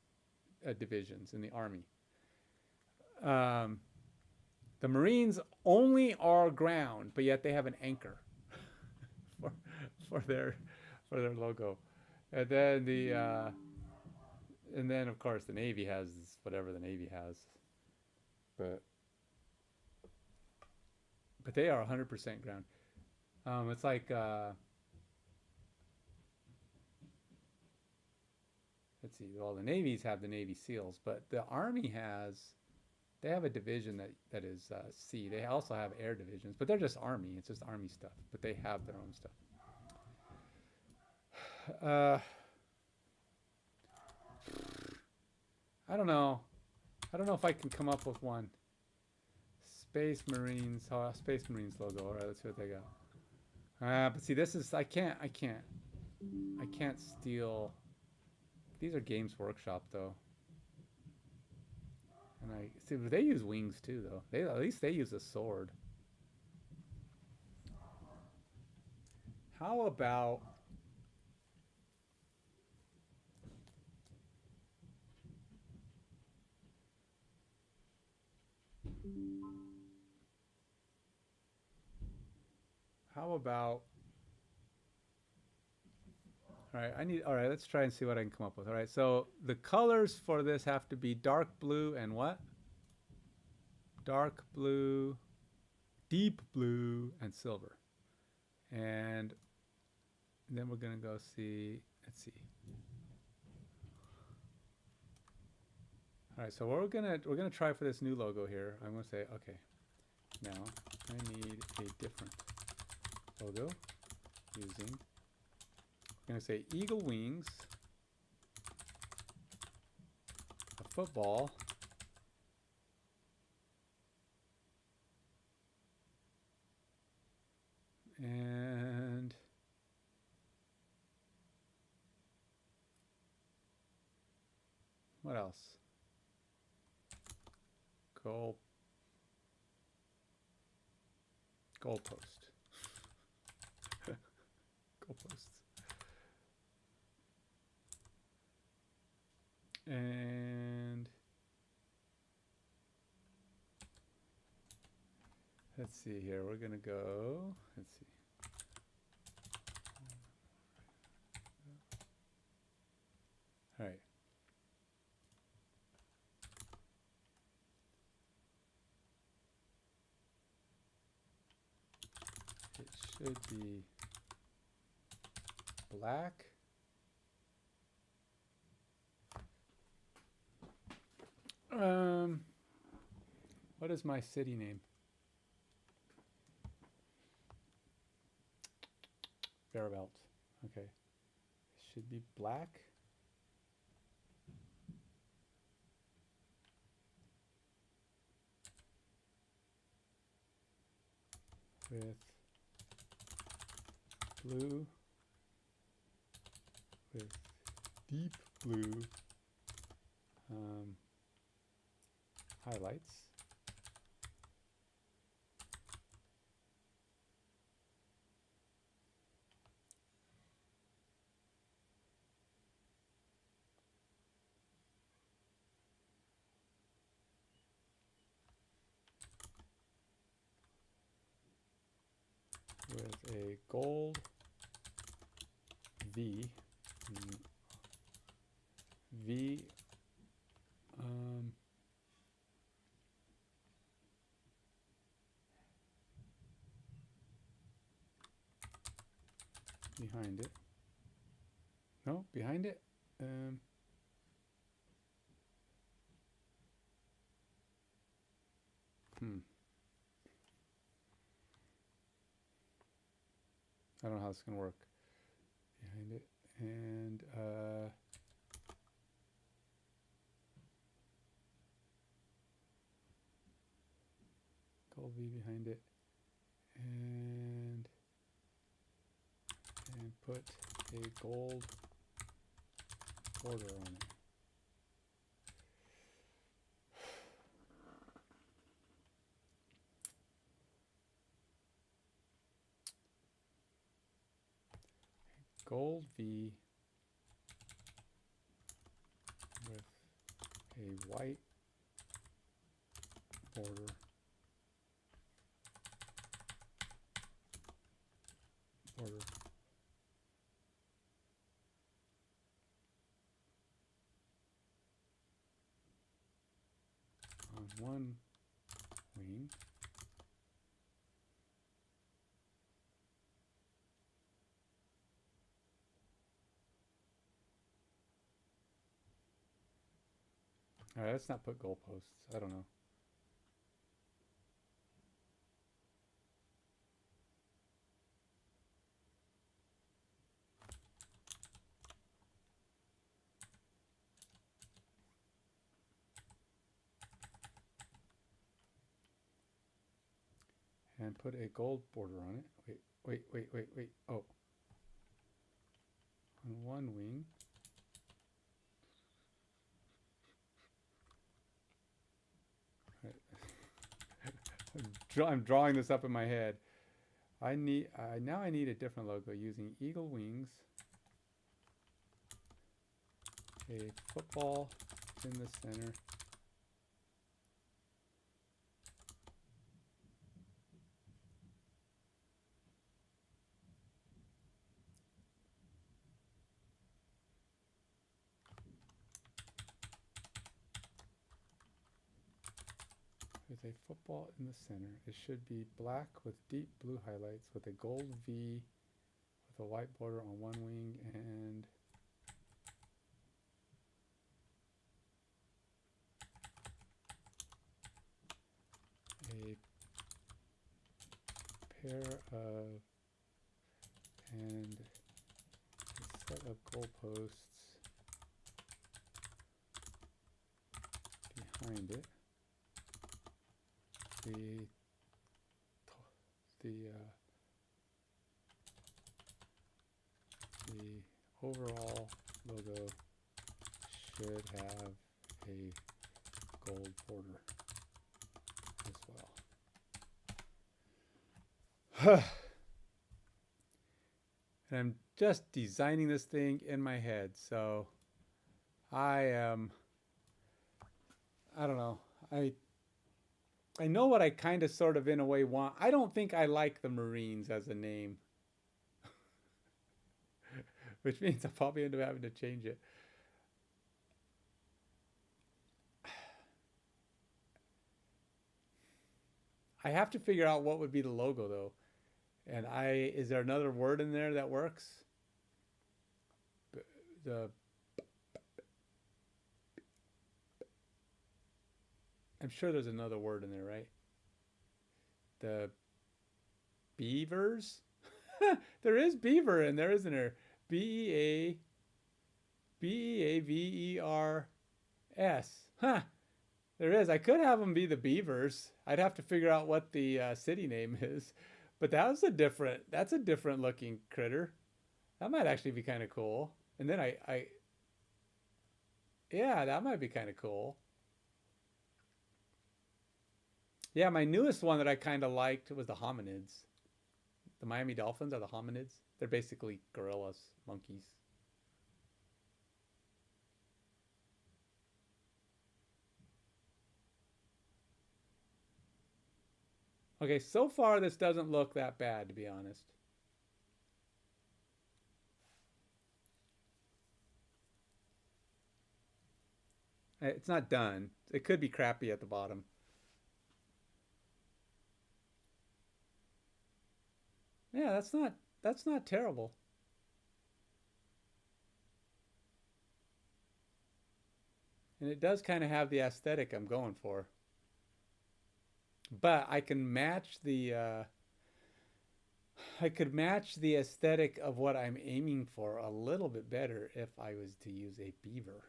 divisions in the Army. The Marines only are ground, but yet they have an anchor for their logo. And then of course the Navy has whatever the Navy has, but they are 100% ground. It's like let's see. Well, the Navies have the Navy SEALs, but the Army they have a division that is sea. They also have air divisions, but they're just Army. It's just Army stuff, but they have their own stuff. I don't know. I don't know if I can come up with one. Space Marines. Oh, Space Marines logo. All right, let's see what they got. But see, this is I can't steal. These are Games Workshop though. And I see they use wings too though. At least they use a sword. How about all right, let's try and see what I can come up with. All right, so the colors for this have to be dark blue and what? Dark blue, deep blue, and silver. And then we're gonna go see, let's see. All right, so we're gonna try for this new logo here. I'm gonna say, okay, now I need a different logo using, I'm going to say eagle wings, a football, and what else? Goalpost. Goalposts. And let's see here. We're gonna go. Let's see. All right. It should be black. What is my city name? Bearbelt. Okay. It should be black. With blue. With deep blue. Highlights. with a gold V. V. Behind it. No, behind it. I don't know how it's going to work. Behind it. And gold V behind it. And put a gold border on it. Gold V with a white border on one wing. All right, let's not put goalposts. I don't know. And put a gold border on it. Wait. Oh. On one wing. I'm drawing this up in my head. Now I need a different logo using eagle wings, a football in the center, with a football in the center. It should be black with deep blue highlights with a gold V with a white border on one wing and a pair of and a set of goalposts behind it. The overall logo should have a gold border as well. And I'm just designing this thing in my head, so I don't know. I know what I kind of sort of in a way want. I don't think I like the Marines as a name. Which means I'll probably end up having to change it. I have to figure out what would be the logo though. And is there another word in there that works? I'm sure there's another word in there, right? The beavers? There is beaver in there, isn't there? B-E-A-V-E-R-S. Huh. There is. I could have them be the beavers. I'd have to figure out what the city name is. But that's a different looking critter. That might actually be kind of cool. And then yeah, that might be kind of cool. Yeah, my newest one that I kind of liked was the hominids. The Miami Dolphins are the hominids. They're basically gorillas, monkeys. Okay, so far this doesn't look that bad, to be honest. It's not done. It could be crappy at the bottom. Yeah, that's not terrible. And it does kind of have the aesthetic I'm going for. But I can match the I could match the aesthetic of what I'm aiming for a little bit better if I was to use a beaver.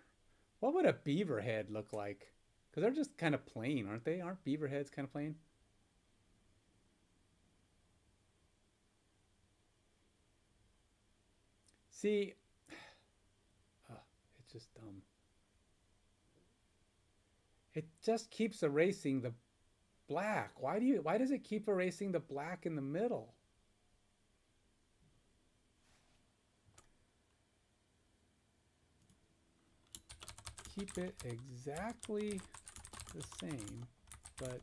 What would a beaver head look like? Because they're just kind of plain, aren't they? Aren't beaver heads kind of plain? See, it's just dumb. It just keeps erasing the black. Why does it keep erasing the black in the middle? Keep it exactly the same, but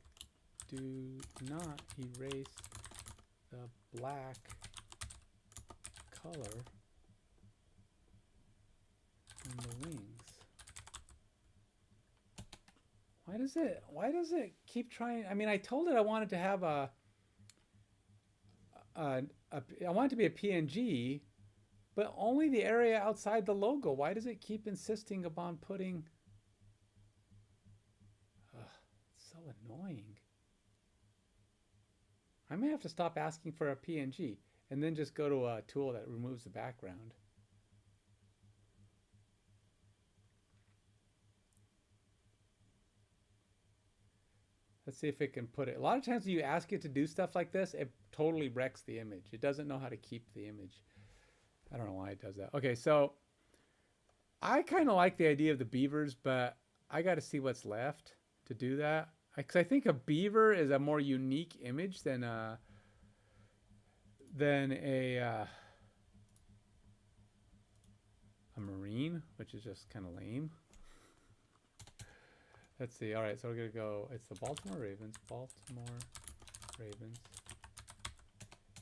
do not erase the black color in the wings. Why does it keep trying? I mean, I told it I wanted to have I want it to be a PNG, but only the area outside the logo. Why does it keep insisting upon putting... It's so annoying. I may have to stop asking for a PNG and then just go to a tool that removes the background. Let's see if it can put it. A lot of times when you ask it to do stuff like this, it totally wrecks the image. It doesn't know how to keep the image. I don't know why it does that. Okay, so I kind of like the idea of the beavers, but I got to see what's left to do that. Because I think a beaver is a more unique image than a marine, which is just kind of lame. Let's see. All right, so we're gonna go. It's the Baltimore Ravens,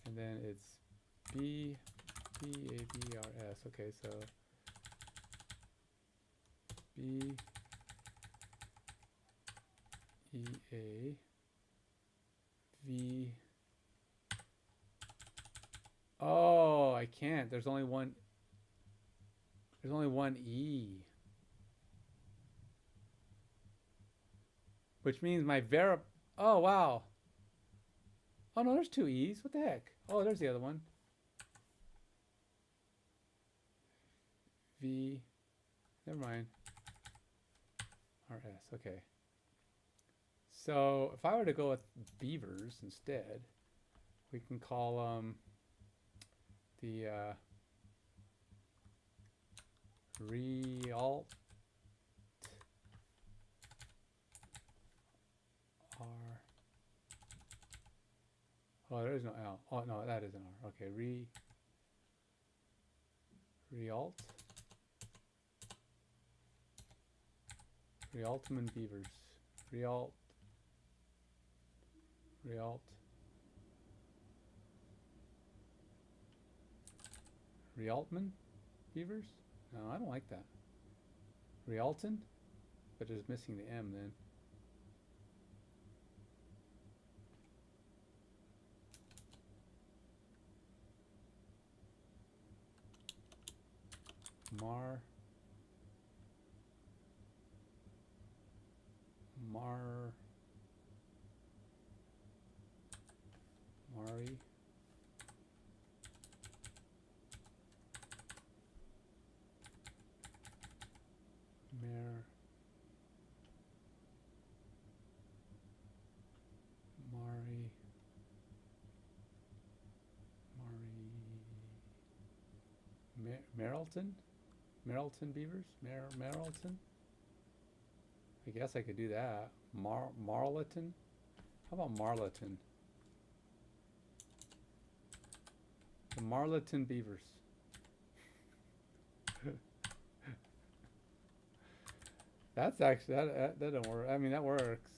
and then it's BABRS. Okay, so BEAV. Oh, I can't. There's only one. There's only one E. Which means my oh, wow. Oh, no, there's two E's. What the heck? Oh, there's the other one. V. Never mind. RS. Okay. So if I were to go with beavers instead, we can call the Realt R. Oh, there is no L. Oh, no, that is an R. Okay, Realtman Beavers. Realtman Beavers? No, I don't like that. Rialton? But it's missing the M then. Mari. Marlton Beavers? Marlton? I guess I could do that. Marlton? How about Marlton? The Marlton Beavers. That's actually, that doesn't work. I mean, that works.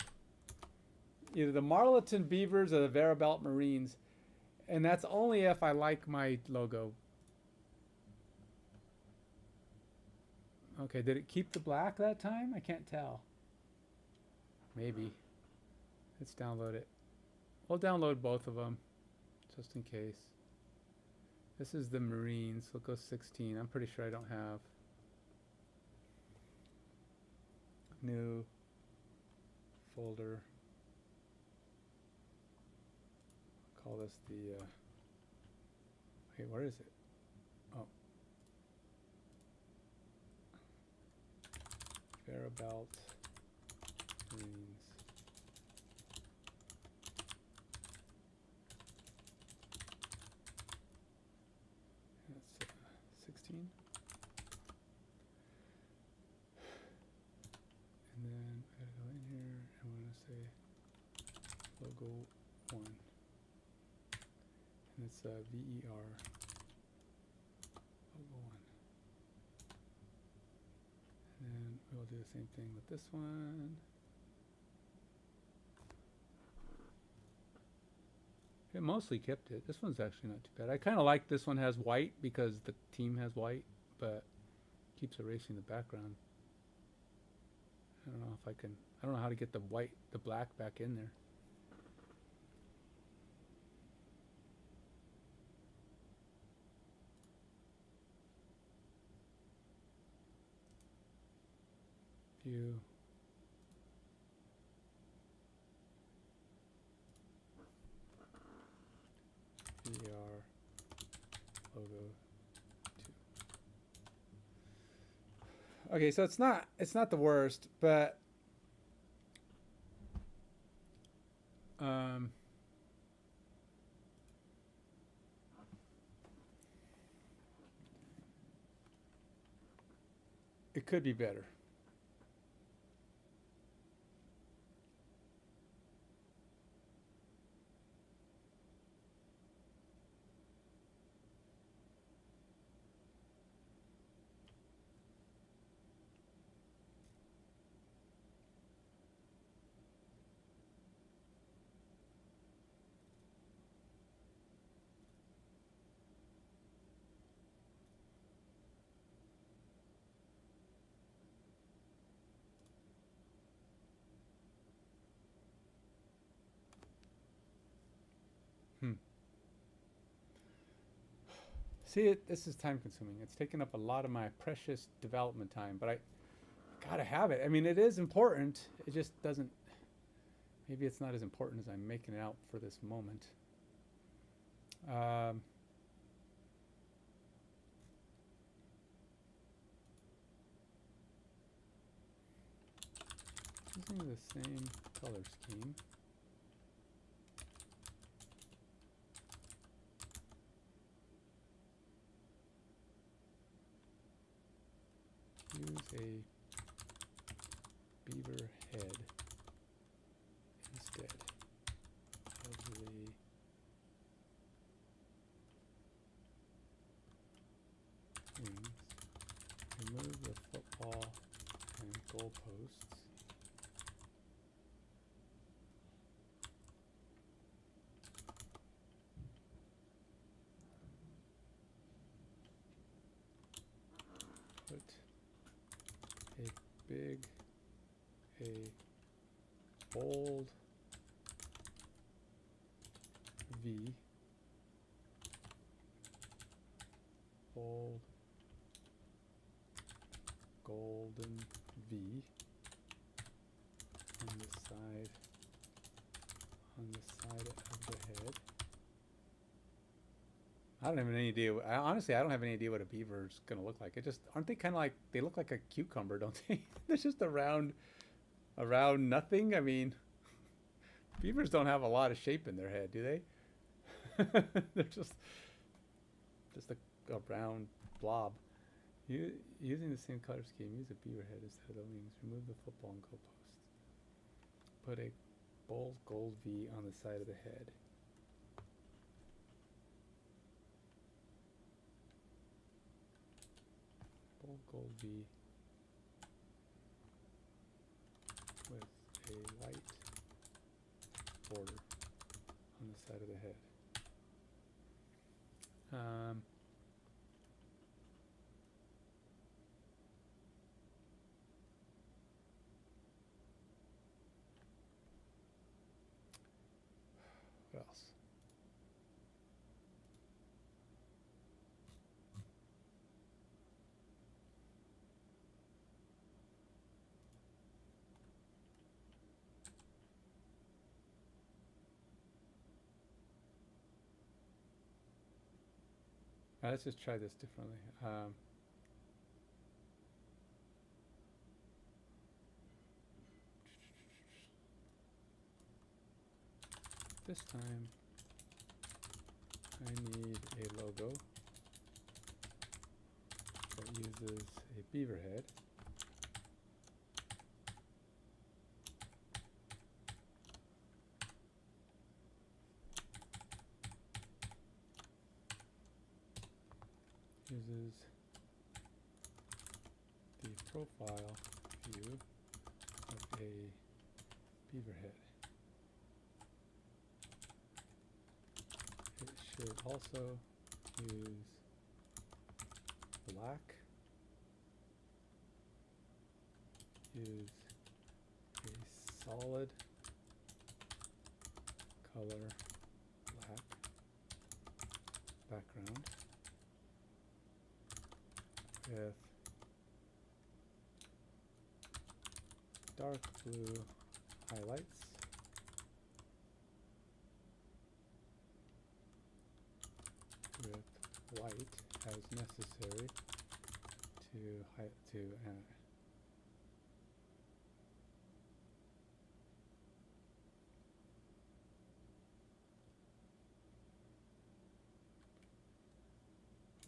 either the Marlton Beavers or the Verabelt Marines. And that's only if I like my logo. Okay, did it keep the black that time? I can't tell. Maybe. Let's download it. We'll download both of them, just in case. This is the Marines. We'll go 16. I'm pretty sure I don't have. New folder. Call this the, wait, where is it? Oh. Verabelt Marines. That's 16. And then I gotta go in here. I want to say logo 1. And it's VER logo 1. And then we'll do the same thing with this one. It mostly kept it. This one's actually not too bad. I kind of like this one has white because the team has white, but keeps erasing the background. I don't know if I can. I don't know how to get the black back in there. View. VR logo 2. Okay, so it's not the worst, but it could be better. See, this is time consuming. It's taken up a lot of my precious development time, but I gotta have it. I mean, it is important. It just doesn't, maybe it's not as important as I'm making it out for this moment. Using the same color scheme. Use a beaver head instead of the wings. Remove the football and goalposts. Put a bold V, bold golden V on the side of the head. I don't have any idea. Honestly, I don't have any idea what a beaver is going to look like. It just, aren't they kind of like, they look like a cucumber, don't they? There's just a round nothing. I mean, beavers don't have a lot of shape in their head, do they? They're just a round blob. Using the same color scheme, use a beaver head instead of the wings. Remove the football and goalposts. Put a bold gold V on the side of the head. Bold gold V with a white border on the side of the head. What else? Let's just try this differently. This time I need a logo that uses a beaver head. Uses the profile view of a beaver head. It should also use black, use a solid color black background with dark blue highlights with white as necessary to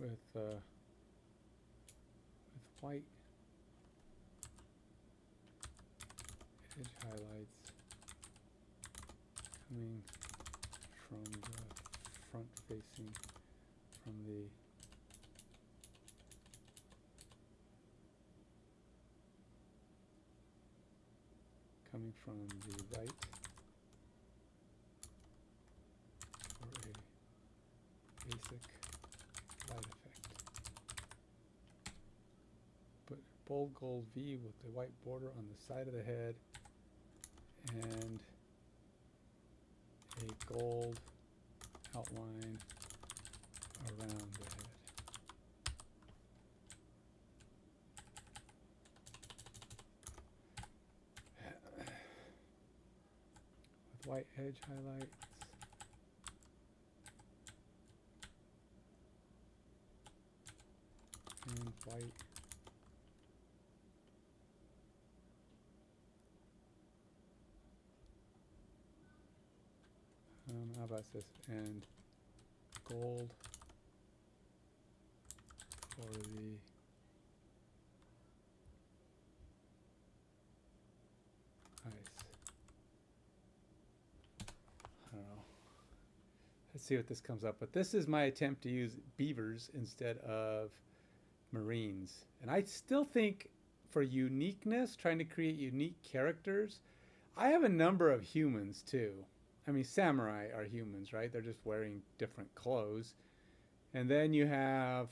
with white edge highlights coming from the front facing from the right for a basic light effect. Put bold gold V with the white border on the side of the head and a gold outline around the head. With white edge highlights. And white how about this? And gold for the eyes. I don't know. Let's see what this comes up with. This is my attempt to use beavers instead of Marines. And I still think for uniqueness, trying to create unique characters, I have a number of humans too. I mean, samurai are humans, right? They're just wearing different clothes. And then you have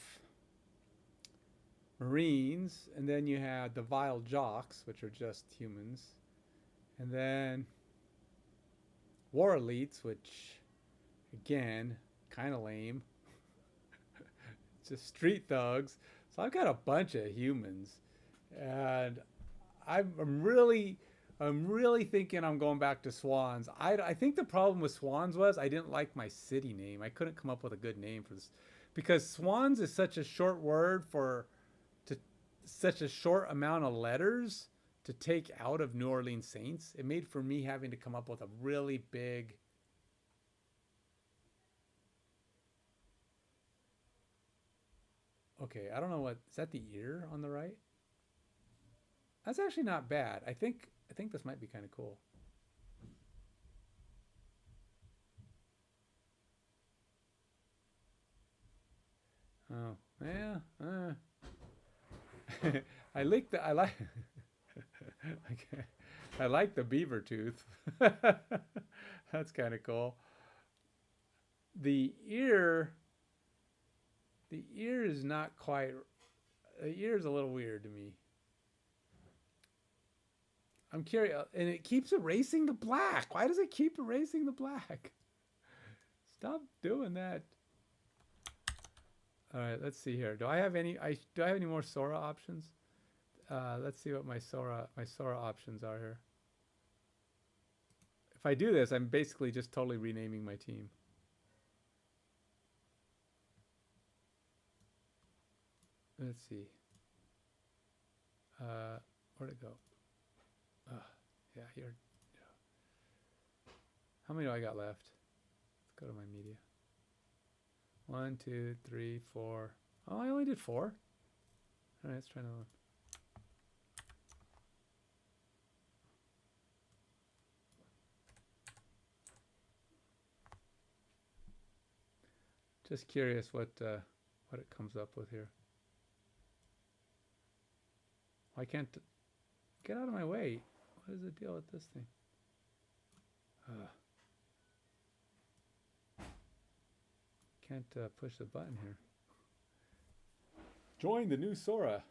Marines, and then you have the vile jocks, which are just humans. And then war elites, which, again, kind of lame. Just street thugs. So I've got a bunch of humans. And I'm really thinking I'm going back to Swans. I think the problem with Swans was I didn't like my city name. I couldn't come up with a good name for this because Swans is such a short word for such a short amount of letters to take out of New Orleans Saints. It made for me having to come up with a really big Okay, I don't know what is that the ear on the right? That's actually not bad. I think this might be kind of cool. Oh, yeah. I like Okay. I like the beaver tooth. That's kind of cool. The ear, the ear is not quite. The ear is a little weird to me. I'm curious, and it keeps erasing the black. Why does it keep erasing the black? Stop doing that. All right, let's see here. Do I have any? Do I have any more Sora options? Let's see what my Sora options are here. If I do this, I'm basically just totally renaming my team. Let's see. Where'd it go? Yeah, here. How many do I got left? Let's go to my media. 1, 2, 3, 4. Oh, I only did 4. All right, let's try another one. Just curious what it comes up with here. Why can't get out of my way? What is the deal with this thing? Can't push the button here. Join the new Sora.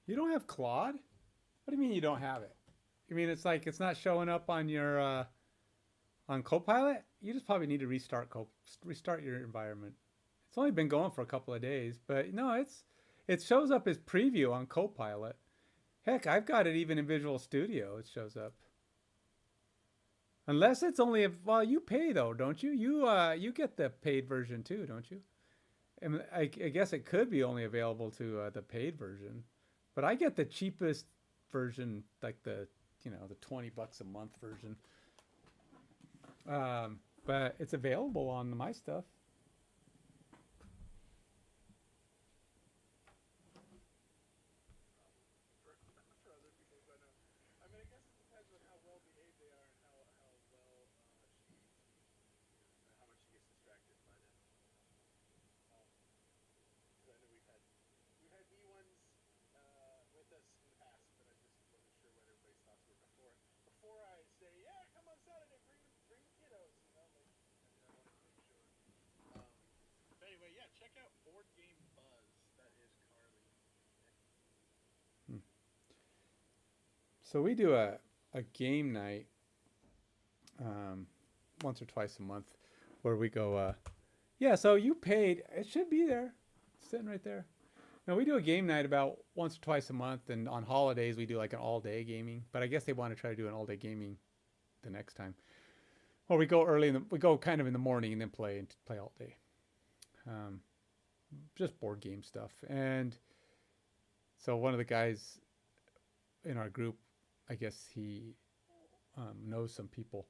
You don't have Claude? What do you mean you don't have it? You mean it's like it's not showing up on your on Copilot? You just probably need to restart your environment. It's only been going for a couple of days, but no, it shows up as preview on Copilot. Heck, I've got it even in Visual Studio. It shows up. Unless it's only if well, you pay though, don't you? You get the paid version too, don't you? And I guess it could be only available to the paid version. But I get the cheapest version, like the the $20 a month version. But it's available on my stuff. So we do a game night once or twice a month where we go, yeah, so you paid, it should be there, it's sitting right there. No, we do a game night about once or twice a month, and on holidays we do like an all-day gaming, but I guess they want to try to do an all-day gaming the next time. Or we go we go kind of in the morning and then play all day. Just board game stuff. And so one of the guys in our group, I guess he knows some people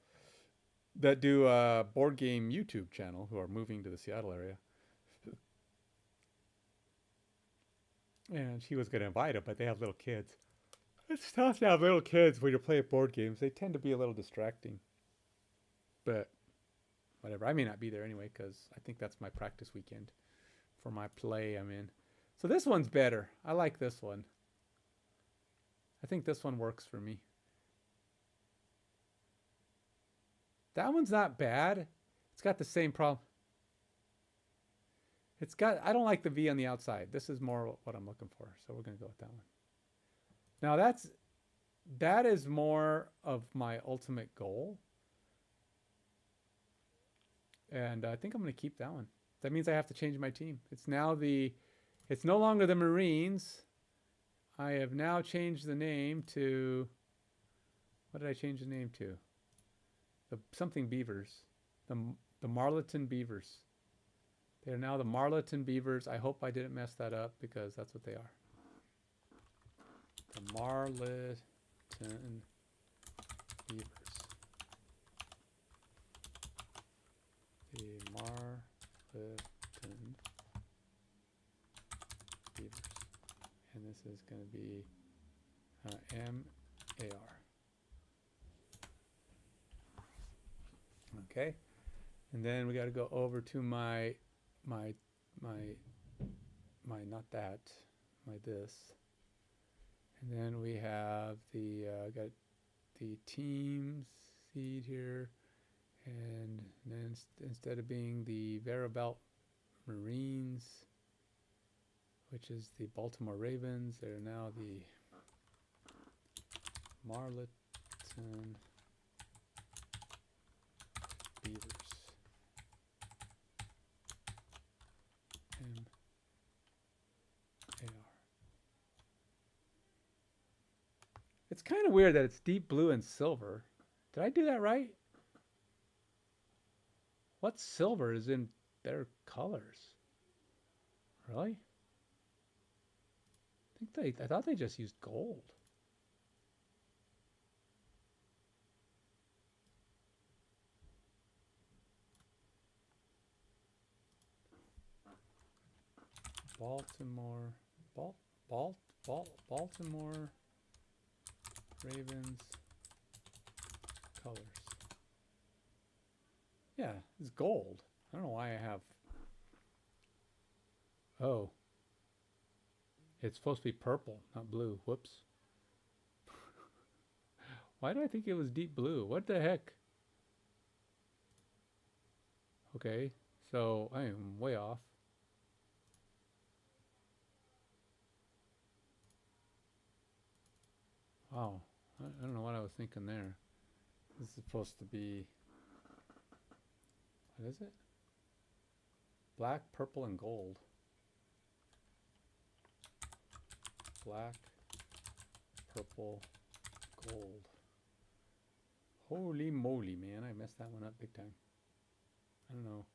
that do a board game YouTube channel who are moving to the Seattle area. And she was going to invite them, but they have little kids. It's tough to have little kids when you play board games. They tend to be a little distracting. But whatever. I may not be there anyway because I think that's my practice weekend for my play I'm in. So this one's better. I like this one. I think this one works for me. That one's not bad. It's got the same problem. It's got, I don't like the V on the outside. This is more what I'm looking for. So we're going to go with that one. Now that is more of my ultimate goal. And I think I'm going to keep that one. That means I have to change my team. It's now it's no longer the Marines. I have now changed the name to, what did I change the name to? The something Beavers. The Marlton Beavers. They are now the Marlton Beavers. I hope I didn't mess that up because that's what they are. The Marlton Beavers. The Marlton Beavers. And this is going to be MAR. Okay. And then we got to go over to my this. And then we have got the team seed here. And then instead of being the Verabelt Marines, which is the Baltimore Ravens, they're now the Marlton Beavers. MAR. It's kind of weird that it's deep blue and silver. Did I do that right? What silver is in their colors? Really? I thought they just used gold. Baltimore Ravens colors. Yeah, it's gold. I don't know why I have. Oh. It's supposed to be purple, not blue. Whoops. Why did I think it was deep blue? What the heck? Okay, so I am way off. Wow, I don't know what I was thinking there. This is supposed to be, what is it? Black, purple, and gold. Black, purple, gold. Holy moly, man. I messed that one up big time. I don't know.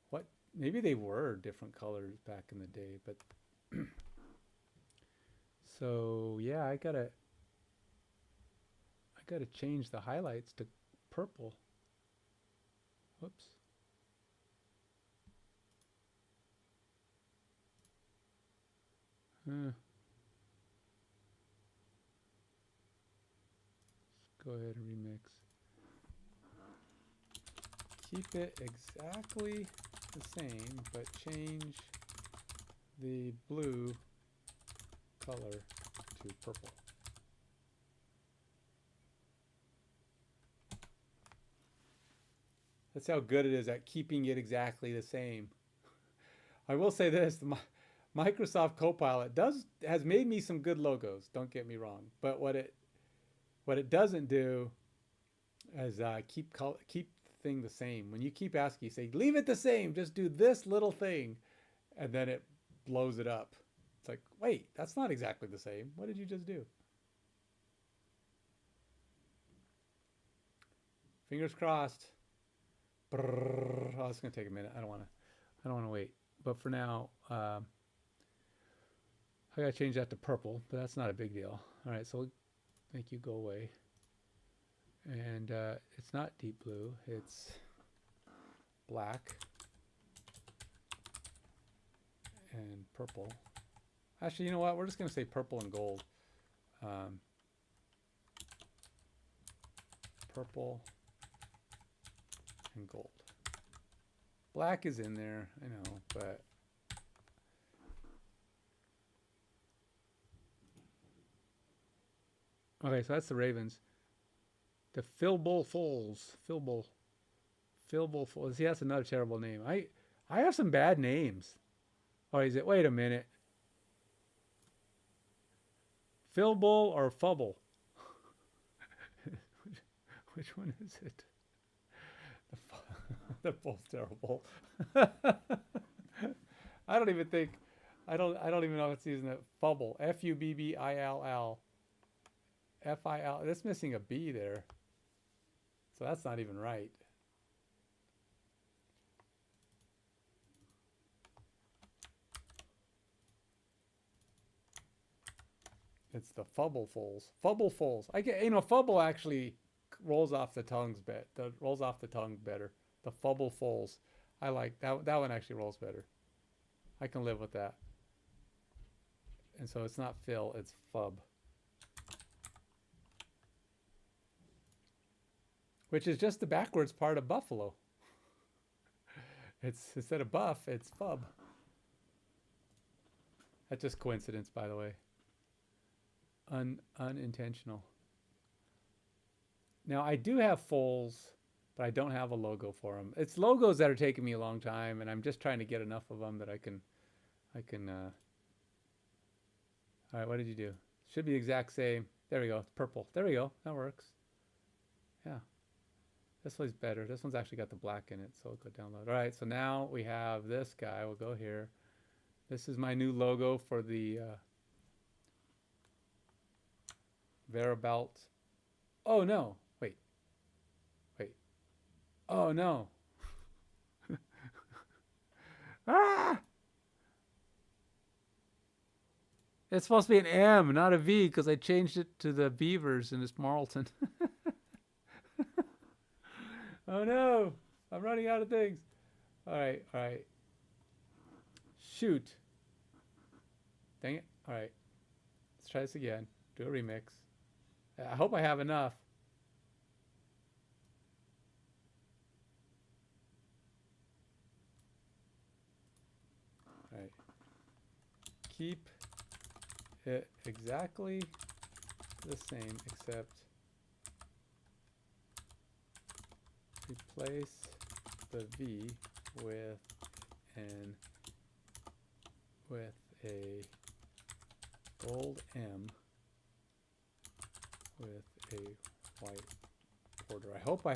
What? Maybe they were different colors back in the day, but... So, yeah, I gotta change the highlights to purple. Whoops. Let's go ahead and remix. Keep it exactly the same, but change the blue color to purple. That's how good it is at keeping it exactly the same. I will say this, the Microsoft Copilot has made me some good logos, don't get me wrong. But what it doesn't do is keep the thing the same. When you keep asking, you say, leave it the same, just do this little thing, and then it blows it up. It's like, wait, that's not exactly the same. What did you just do? Fingers crossed. Brrr. Oh, it's gonna take a minute. I don't want to wait. But for now, I gotta change that to purple, but that's not a big deal. All right, so make you go away. And it's not deep blue, it's black and purple. Actually, you know what? We're just going to say purple and gold. Purple and gold. Black is in there, I know, but okay, so that's the Ravens. The Filbul Foals. Filbul Foals. See, that's another terrible name. I have some bad names. Oh, is it? Wait a minute. Filbul or Fubble? Which one is it? They're both terrible. I don't even think. I don't even know if it's using it. Fubble. Fubbill. FIL. That's missing a B there. So that's not even right. It's the Fubble Foals. Fubble Foals. I get, Fubble actually rolls off the tongues rolls off the tongue better. The Fubble Foals. I like that. That one actually rolls better. I can live with that. And so it's not Phil, it's Fub. Which is just the backwards part of buffalo. It's instead of buff, it's Fub. That's just coincidence, by the way. Unintentional. Now I do have foals, but I don't have a logo for them. It's logos that are taking me a long time, and I'm just trying to get enough of them that I can. All right, what did you do? Should be the exact same. There we go. It's purple. There we go. That works. Yeah. This one's better. This one's actually got the black in it, so we'll go download. All right, so now we have this guy. We'll go here. This is my new logo for the Verabelt. Oh no! Wait. Oh no! Ah! It's supposed to be an M, not a V, because I changed it to the Beavers and it's Marlton. Oh no! I'm running out of things. All right. Shoot. Dang it. All right. Let's try this again. Do a remix. I hope I have enough. All right. Keep it exactly the same, except replace the V with a gold M with a white border. I hope I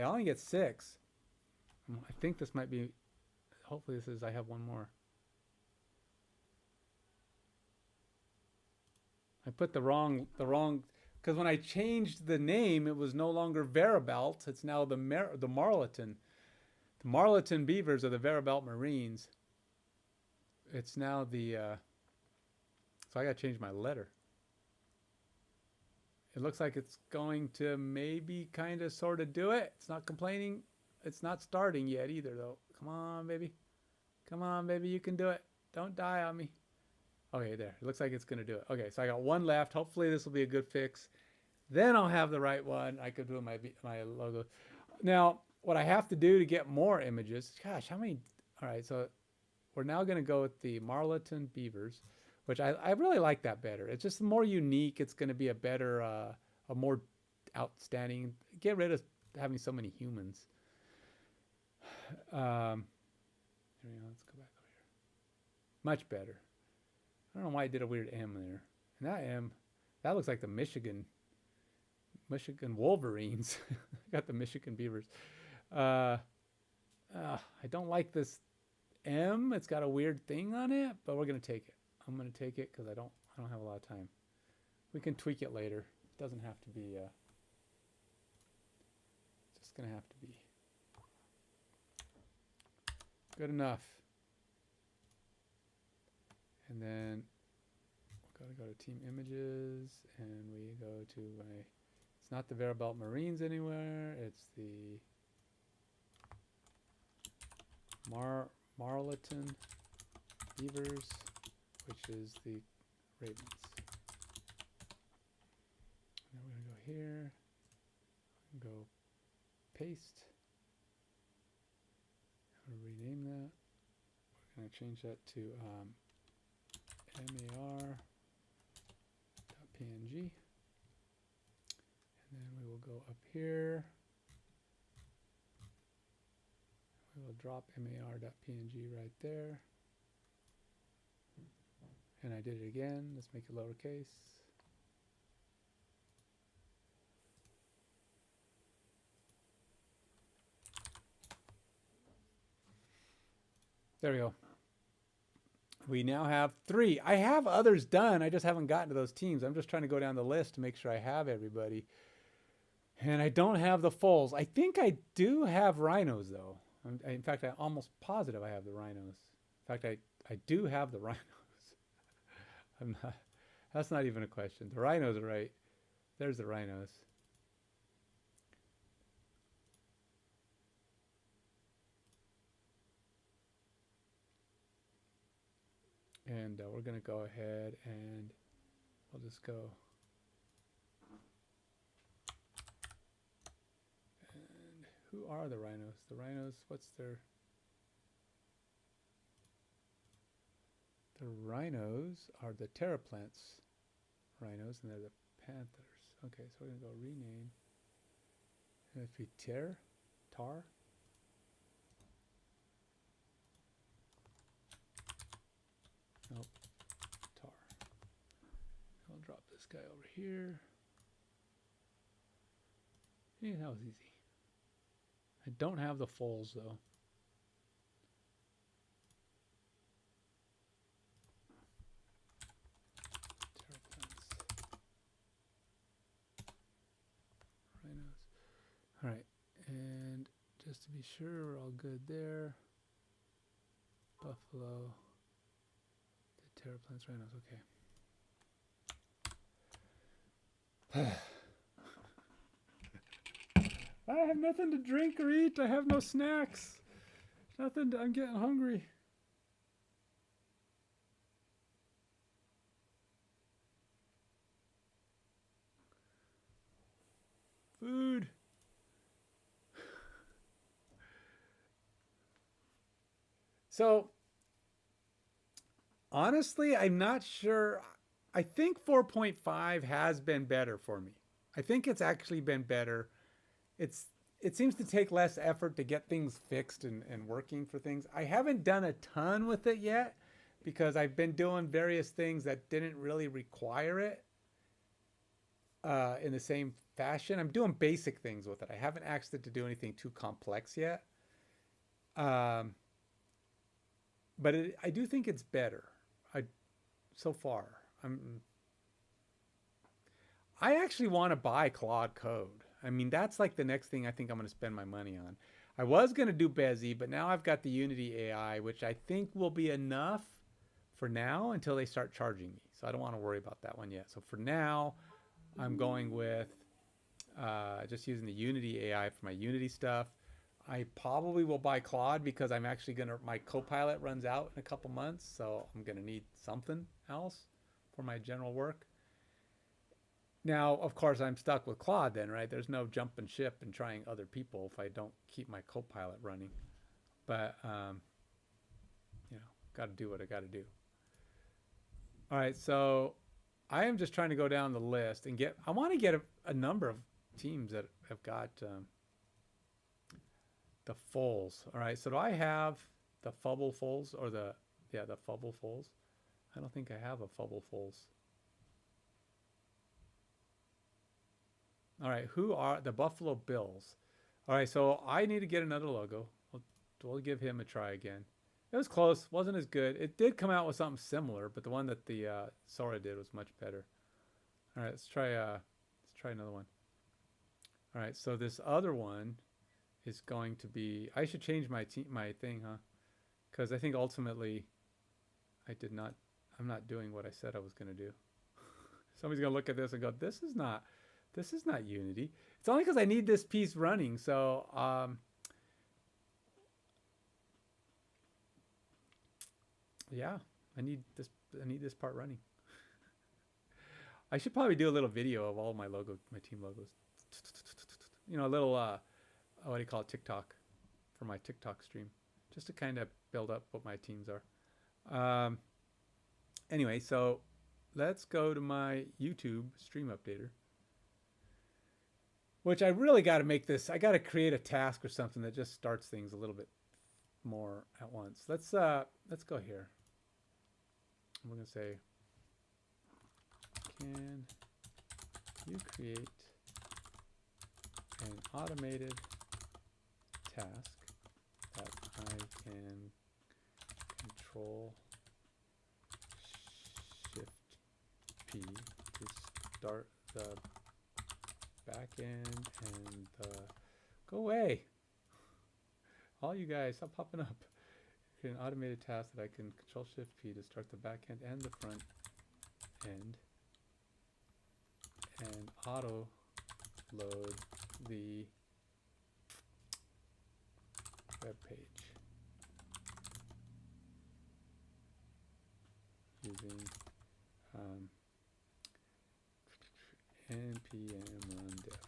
only get 6. I think this might be, hopefully this is, I have one more. I put the wrong, because when I changed the name, it was no longer Verabelt. It's now the Marlton. The Marlton Beavers are the Verabelt Marines. It's now the, so I got to change my letter. It looks like it's going to maybe kind of sort of do it. It's not complaining. It's not starting yet either, though. Come on, baby. Come on, baby. You can do it. Don't die on me. Okay, there. It looks like it's going to do it. Okay, so I got one left. Hopefully this will be a good fix. Then I'll have the right one. I could do my logo. Now, what I have to do to get more images, gosh, how many? All right, so we're now going to go with the Marlton Beavers, which I really like that better. It's just more unique. It's going to be a better, a more outstanding. Get rid of having so many humans. Here we go. Let's go back over here. Much better. I don't know why I did a weird M there. And that M, that looks like the Michigan Wolverines. Got the Michigan Beavers. I don't like this M. It's got a weird thing on it, but we're gonna take it. I'm gonna take it because I don't have a lot of time. We can tweak it later. It doesn't have to be. Just gonna have to be good enough. And then we've got to go to team images, and we go to my It's not the Verabelt Marines anywhere. It's the Marlton Beavers, which is the Ravens. Now we're going to go here, go paste. I'm going to rename that. We're going to change that to mar.png. And then we will go up here. We will drop mar.png right there. And I did it again. Let's make it lowercase. There we go. We now have 3. I have others done. I just haven't gotten to those teams. I'm just trying to go down the list to make sure I have everybody. And I don't have the fulls. I think I do have rhinos, though. In fact, I'm almost positive I have the rhinos. In fact, I do have the rhinos. I'm not. That's not even a question. The rhinos are right. There's the rhinos. And we're going to go ahead and we'll just go. And who are the rhinos? The rhinos, what's their... The rhinos are the Terraplants rhinos, and they're the panthers. Okay, so we're going to go rename. And it'd be Tar. Nope, Tar. I'll drop this guy over here. Yeah, that was easy. I don't have the fulls though. Rhinos. All right, and just to be sure we're all good there. Buffalo. Terraplants, rhinos, okay. I have nothing to drink or eat. I have no snacks. Nothing. I'm getting hungry. Food. So, honestly, I'm not sure. I think 4.5 has been better for me. I think it's actually been better. It seems to take less effort to get things fixed and working for things. I haven't done a ton with it yet because I've been doing various things that didn't really require it in the same fashion. I'm doing basic things with it. I haven't asked it to do anything too complex yet. But I do think it's better. So far, I actually want to buy Claude Code. I mean, that's like the next thing I think I'm going to spend my money on. I was going to do Bezy, but now I've got the Unity AI, which I think will be enough for now until they start charging me. So I don't want to worry about that one yet. So for now, I'm going with just using the Unity AI for my Unity stuff. I probably will buy Claude because I'm actually going to, my Copilot runs out in a couple months. So I'm going to need something else for my general work. Now, of course, I'm stuck with Claude then, right? There's no jumping ship and trying other people if I don't keep my Copilot running. But, you know, got to do what I got to do. All right, so I am just trying to go down the list and I want to get a number of teams that have got the fulls. All right, so do I have the Fubble fulls or the Fubble fulls? I don't think I have a Fubble fulls. All right, who are the Buffalo Bills? All right, so I need to get another logo. We'll give him a try again. It was close, wasn't as good. It did come out with something similar, but the one that the Sora did was much better. All right, let's try another one. All right, so this other one is going to be. I should change my thing, huh? Because I think ultimately, I'm not doing what I said I was going to do. Somebody's going to look at this and go, "This is not This is not Unity. It's only because I need this piece running. So, yeah, I need this part running. I should probably do a little video of all my team logos. You know, a little, what do you call it, TikTok, for my TikTok stream, just to kind of build up what my teams are. Anyway, so let's go to my YouTube stream updater, which I really got to make this. I got to create a task or something that just starts things a little bit more at once. Let's go here. I'm going to say, can you create an automated task that I can control Shift P to start the back end and go away. All you guys, stop popping up. Create an automated task that I can control Shift P to start the back end and the front end and auto load the web page using npm run dev.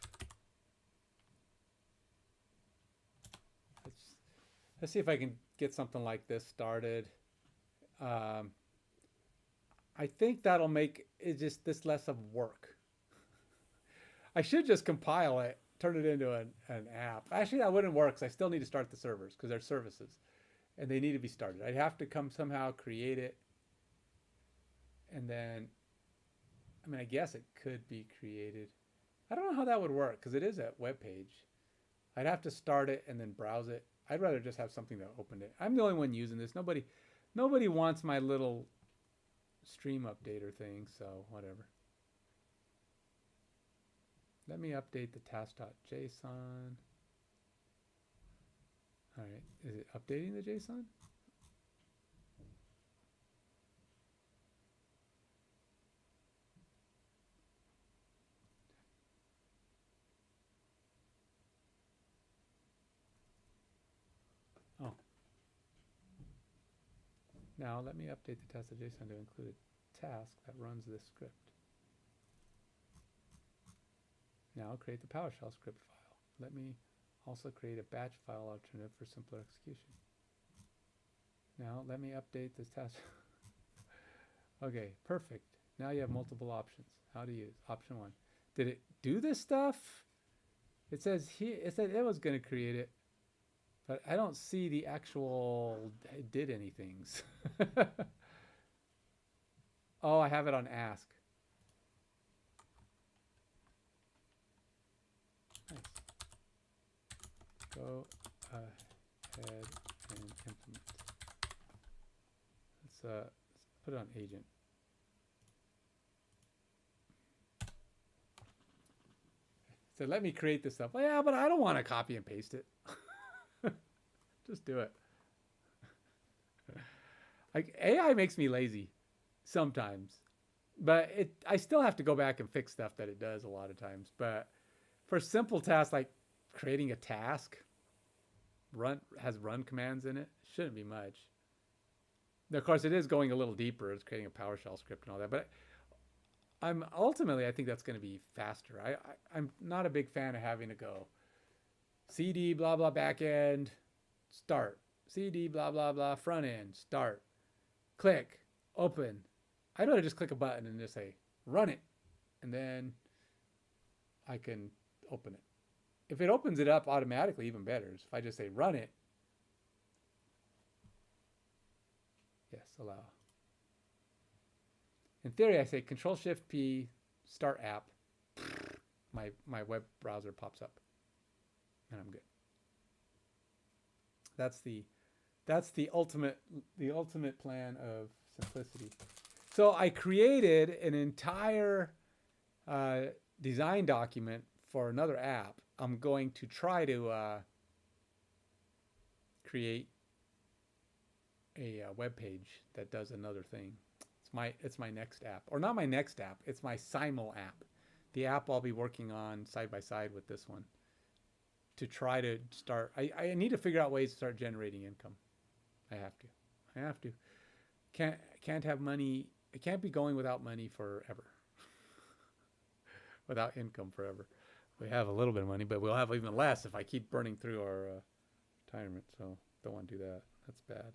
Let's see if I can get something like this started. I think that'll make it just this less of work. I should just compile it, turn it into an app. Actually, that wouldn't work because I still need to start the servers because they're services and they need to be started. I'd have to come somehow create it. And then, I mean, I guess it could be created. I don't know how that would work because it is a web page. I'd have to start it and then browse it. I'd rather just have something that opened it. I'm the only one using this. Nobody wants my little stream updater thing, so whatever. Let me update the task.json. All right, is it updating the JSON? Oh. Now let me update the task.json to include a task that runs this script. Now create the PowerShell script file. Let me also create a batch file alternative for simpler execution. Now let me update this task. Okay, perfect. Now you have multiple options. How to use option 1. Did it do this stuff? It says here, it said it was going to create it, but I don't see the actual it did anything. Oh, I have it on ask. Nice. Go ahead and implement. Let's put it on agent. So let me create this stuff. Well, yeah, but I don't want to copy and paste it. Just do it. Like AI makes me lazy sometimes, but I still have to go back and fix stuff that it does a lot of times. But for simple tasks like creating a task, has run commands in it, shouldn't be much. Now, of course, it is going a little deeper. It's creating a PowerShell script and all that, but ultimately I think that's going to be faster. I'm not a big fan of having to go CD blah blah back end start, CD blah blah blah front end start, click open. I'd rather just click a button and just say run it, and then I can open it. If it opens it up automatically, even better. If I just say run it, yes, allow. In theory, I say Control Shift P, start app. My web browser pops up, and I'm good. That's the ultimate plan of simplicity. So I created an entire design document for another app. I'm going to try to create a web page that does another thing. It's my next app, or not my next app. It's my Simul app. the app I'll be working on side by side with this one to try to start. I need to figure out ways to start generating income. I have to. Can't have money. I can't be going without money forever. Without income forever. We have a little bit of money, but we'll have even less if I keep burning through our retirement. So don't want to do that. That's bad.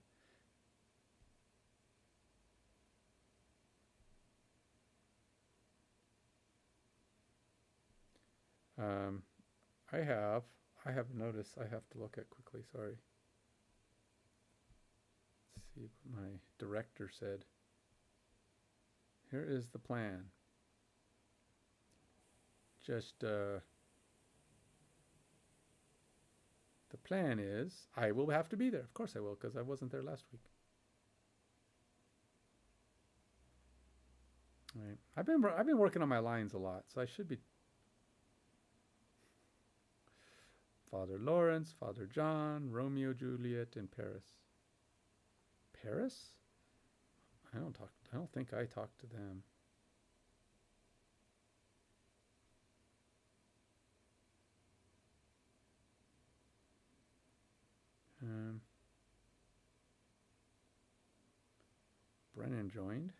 I have notice I have to look at quickly. Sorry. Let's see what my director said. Here is the plan. Just the plan is I will have to be there. Of course I will, because I wasn't there last week. All right. I've been working on my lines a lot, so I should be. Father Lawrence, Father John, Romeo, Juliet, and Paris. Paris? I don't think I talked to them. Brennan joined.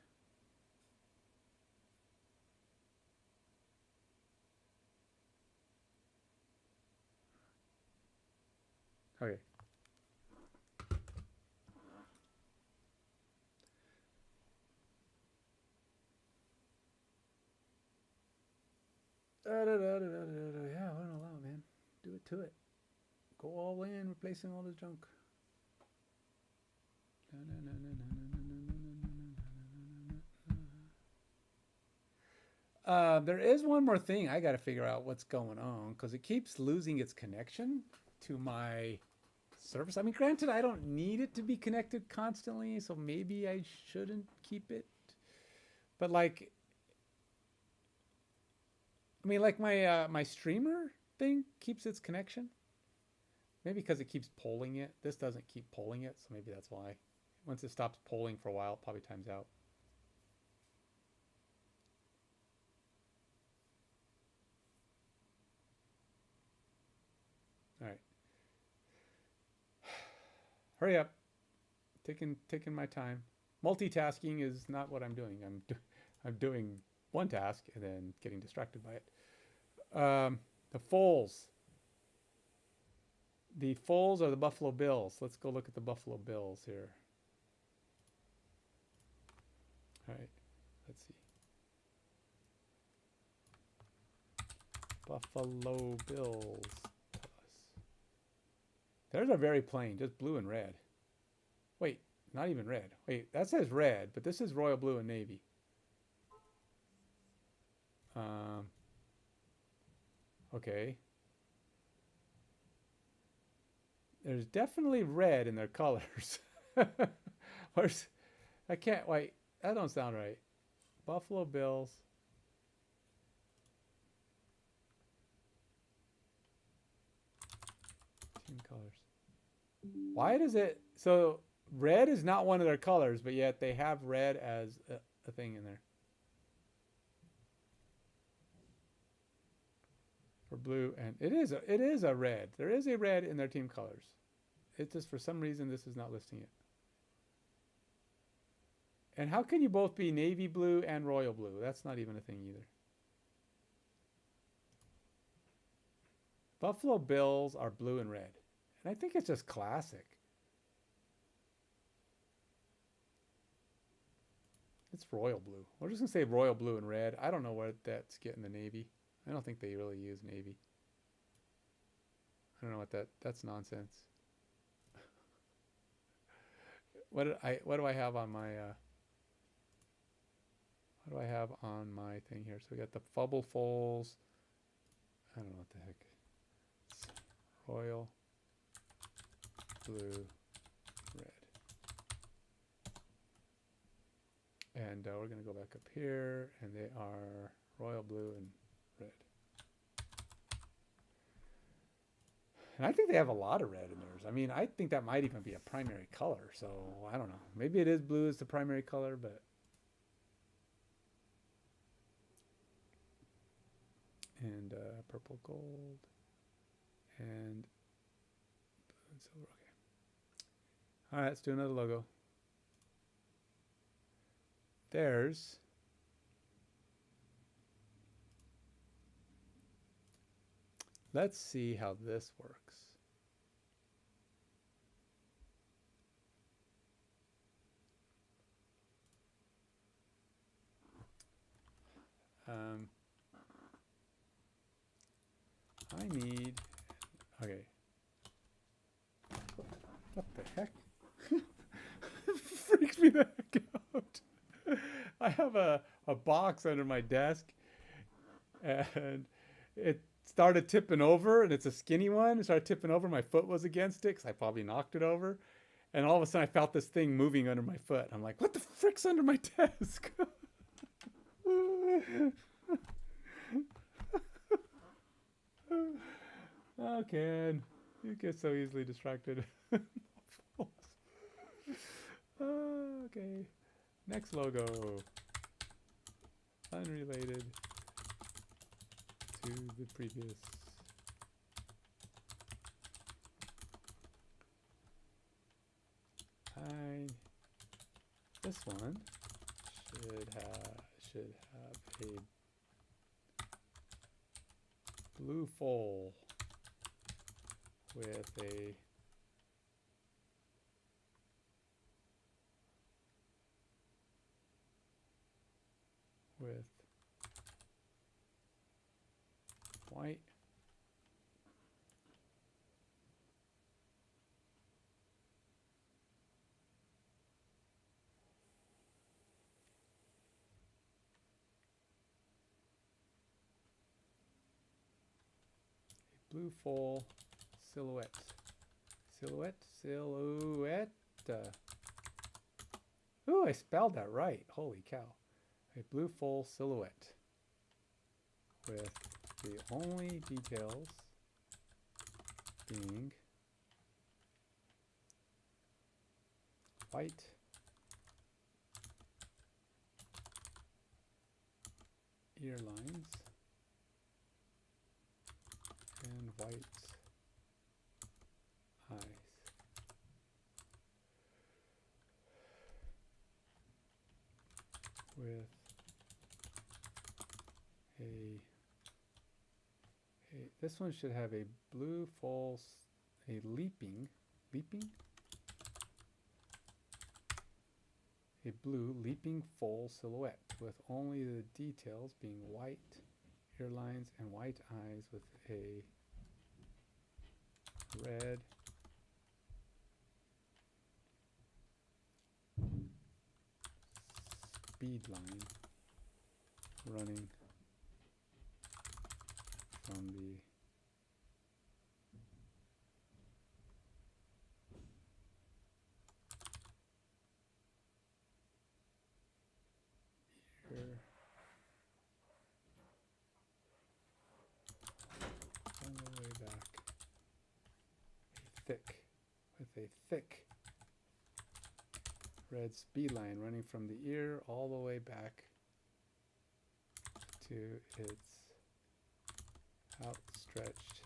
Okay. Yeah, I don't know, man. Do it to it. Go all in, replacing all the junk. There is one more thing I got to figure out what's going on, because it keeps losing its connection to my service. I mean, granted, I don't need it to be connected constantly, so maybe I shouldn't keep it. But like, I mean, like my streamer thing keeps its connection. Maybe because it keeps polling it. This doesn't keep polling it, so maybe that's why. Once it stops polling for a while, it probably times out. All right. Hurry up. Taking my time. Multitasking is not what I'm doing. I'm doing one task and then getting distracted by it. The foals. The foals are the Buffalo Bills. Let's go look at the Buffalo Bills here. All right, let's see. Buffalo Bills. Theirs are very plain, just blue and red. Wait, not even red. Wait, that says red, but this is royal blue and navy. Okay. There's definitely red in their colors. Where's, I can't, wait, that don't sound right. Buffalo Bills. Team colors. Why does it, so red is not one of their colors, but yet they have red as a thing in there. For blue, and it is a red. There is a red in their team colors. It's just for some reason this is not listing it. And how can you both be navy blue and royal blue? That's not even a thing either. Buffalo Bills are blue and red. And I think it's just classic. It's royal blue. We're just going to say royal blue and red. I don't know where that's getting the navy. I don't think they really use navy. I don't know what that's nonsense. What do I have on my what do I have on my thing here? So we got the Fubble Foals. I don't know what the heck. It's royal blue red. And we're going to go back up here, and they are royal blue and red. And I think they have a lot of red in theirs. I mean, I think that might even be a primary color. So I don't know. Maybe it is blue as the primary color, but and purple gold and blue and silver. Okay. All right, let's do another logo. There's let's see how this works. I need, okay. What the heck? Freaks me the heck out. I have a box under my desk and it started tipping over, and it's a skinny one. It started tipping over. My foot was against it because I probably knocked it over. And all of a sudden I felt this thing moving under my foot. I'm like, what the frick's under my desk? Oh, Ken, you get so easily distracted. Okay, next logo. Unrelated to the previous. This one should have a blue foal with a white blue foal silhouette. Ooh, I spelled that right. Holy cow. A blue foal silhouette with the only details being white ear lines and white eyes. With this one should have a blue false, a leaping, a blue leaping full silhouette with only the details being white ear lines and white eyes with a red speed line running from the ear all the way back, with a thick red speed line running from the ear all the way back to its outstretched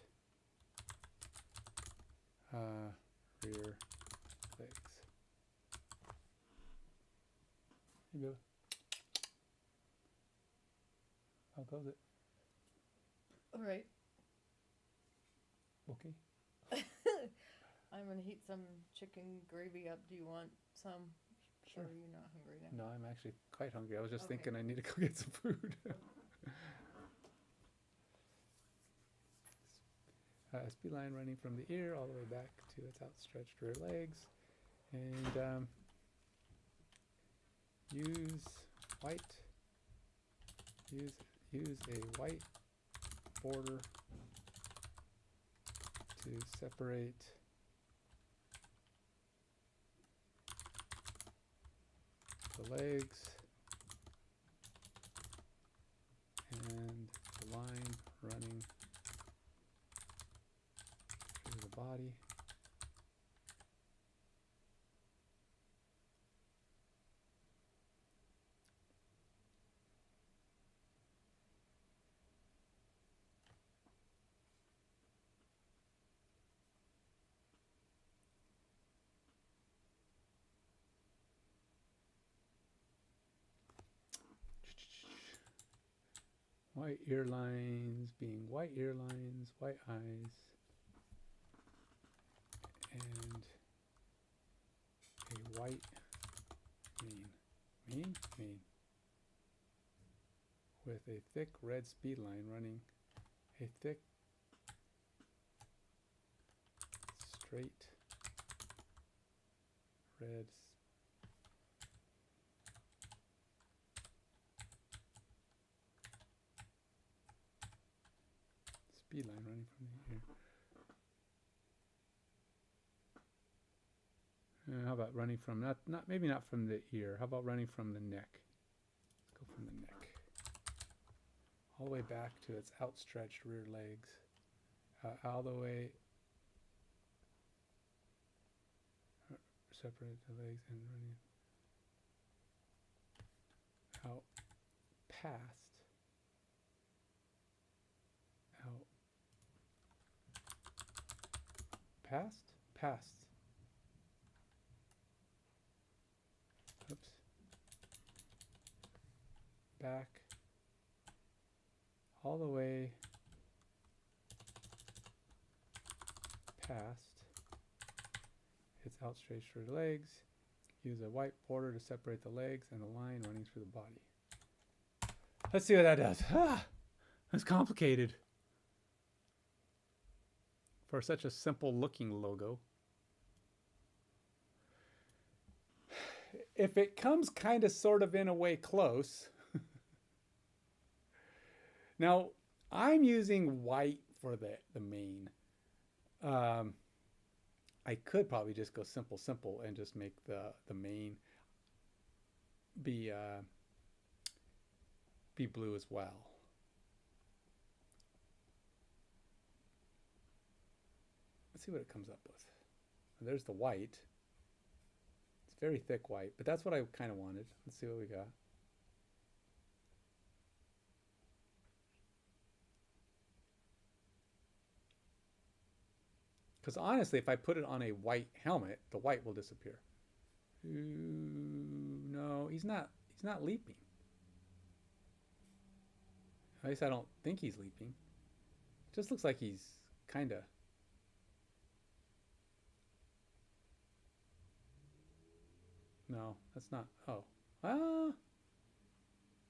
rear legs. Hey, Bill. How goes it? All right. Okay. I'm going to heat some chicken gravy up. Do you want some? Sure. Or are you not hungry now? No, I'm actually quite hungry. I was just Okay. thinking I need to go get some food. Speed line running from the ear all the way back to its outstretched rear legs, and use a white border to separate the legs and the line running through the body. White ear lines being white ear lines, white eyes, and a white mane. Mane. With a thick red speed line running a thick, straight, red speed line running from the ear. How about running from, maybe not from the ear, how about running from the neck? Let's go from the neck. All the way back to its outstretched rear legs. All the way, separate the legs and running out past, past. Oops. Back. All the way past its outstretched rear legs. Use a white border to separate the legs and the line running through the body. Let's see what that does. That's complicated for such a simple looking logo. If it comes kind of sort of in a way close. Now, I'm using white for the main. I could probably just go simple, and just make the main be blue as well. Let's see what it comes up with. There's the white. It's very thick white, but that's what I kind of wanted. Let's see what we got. Because honestly, if I put it on a white helmet, the white will disappear. No, he's not leaping. At least I don't think he's leaping. It just looks like he's kind of... No, that's not... Oh.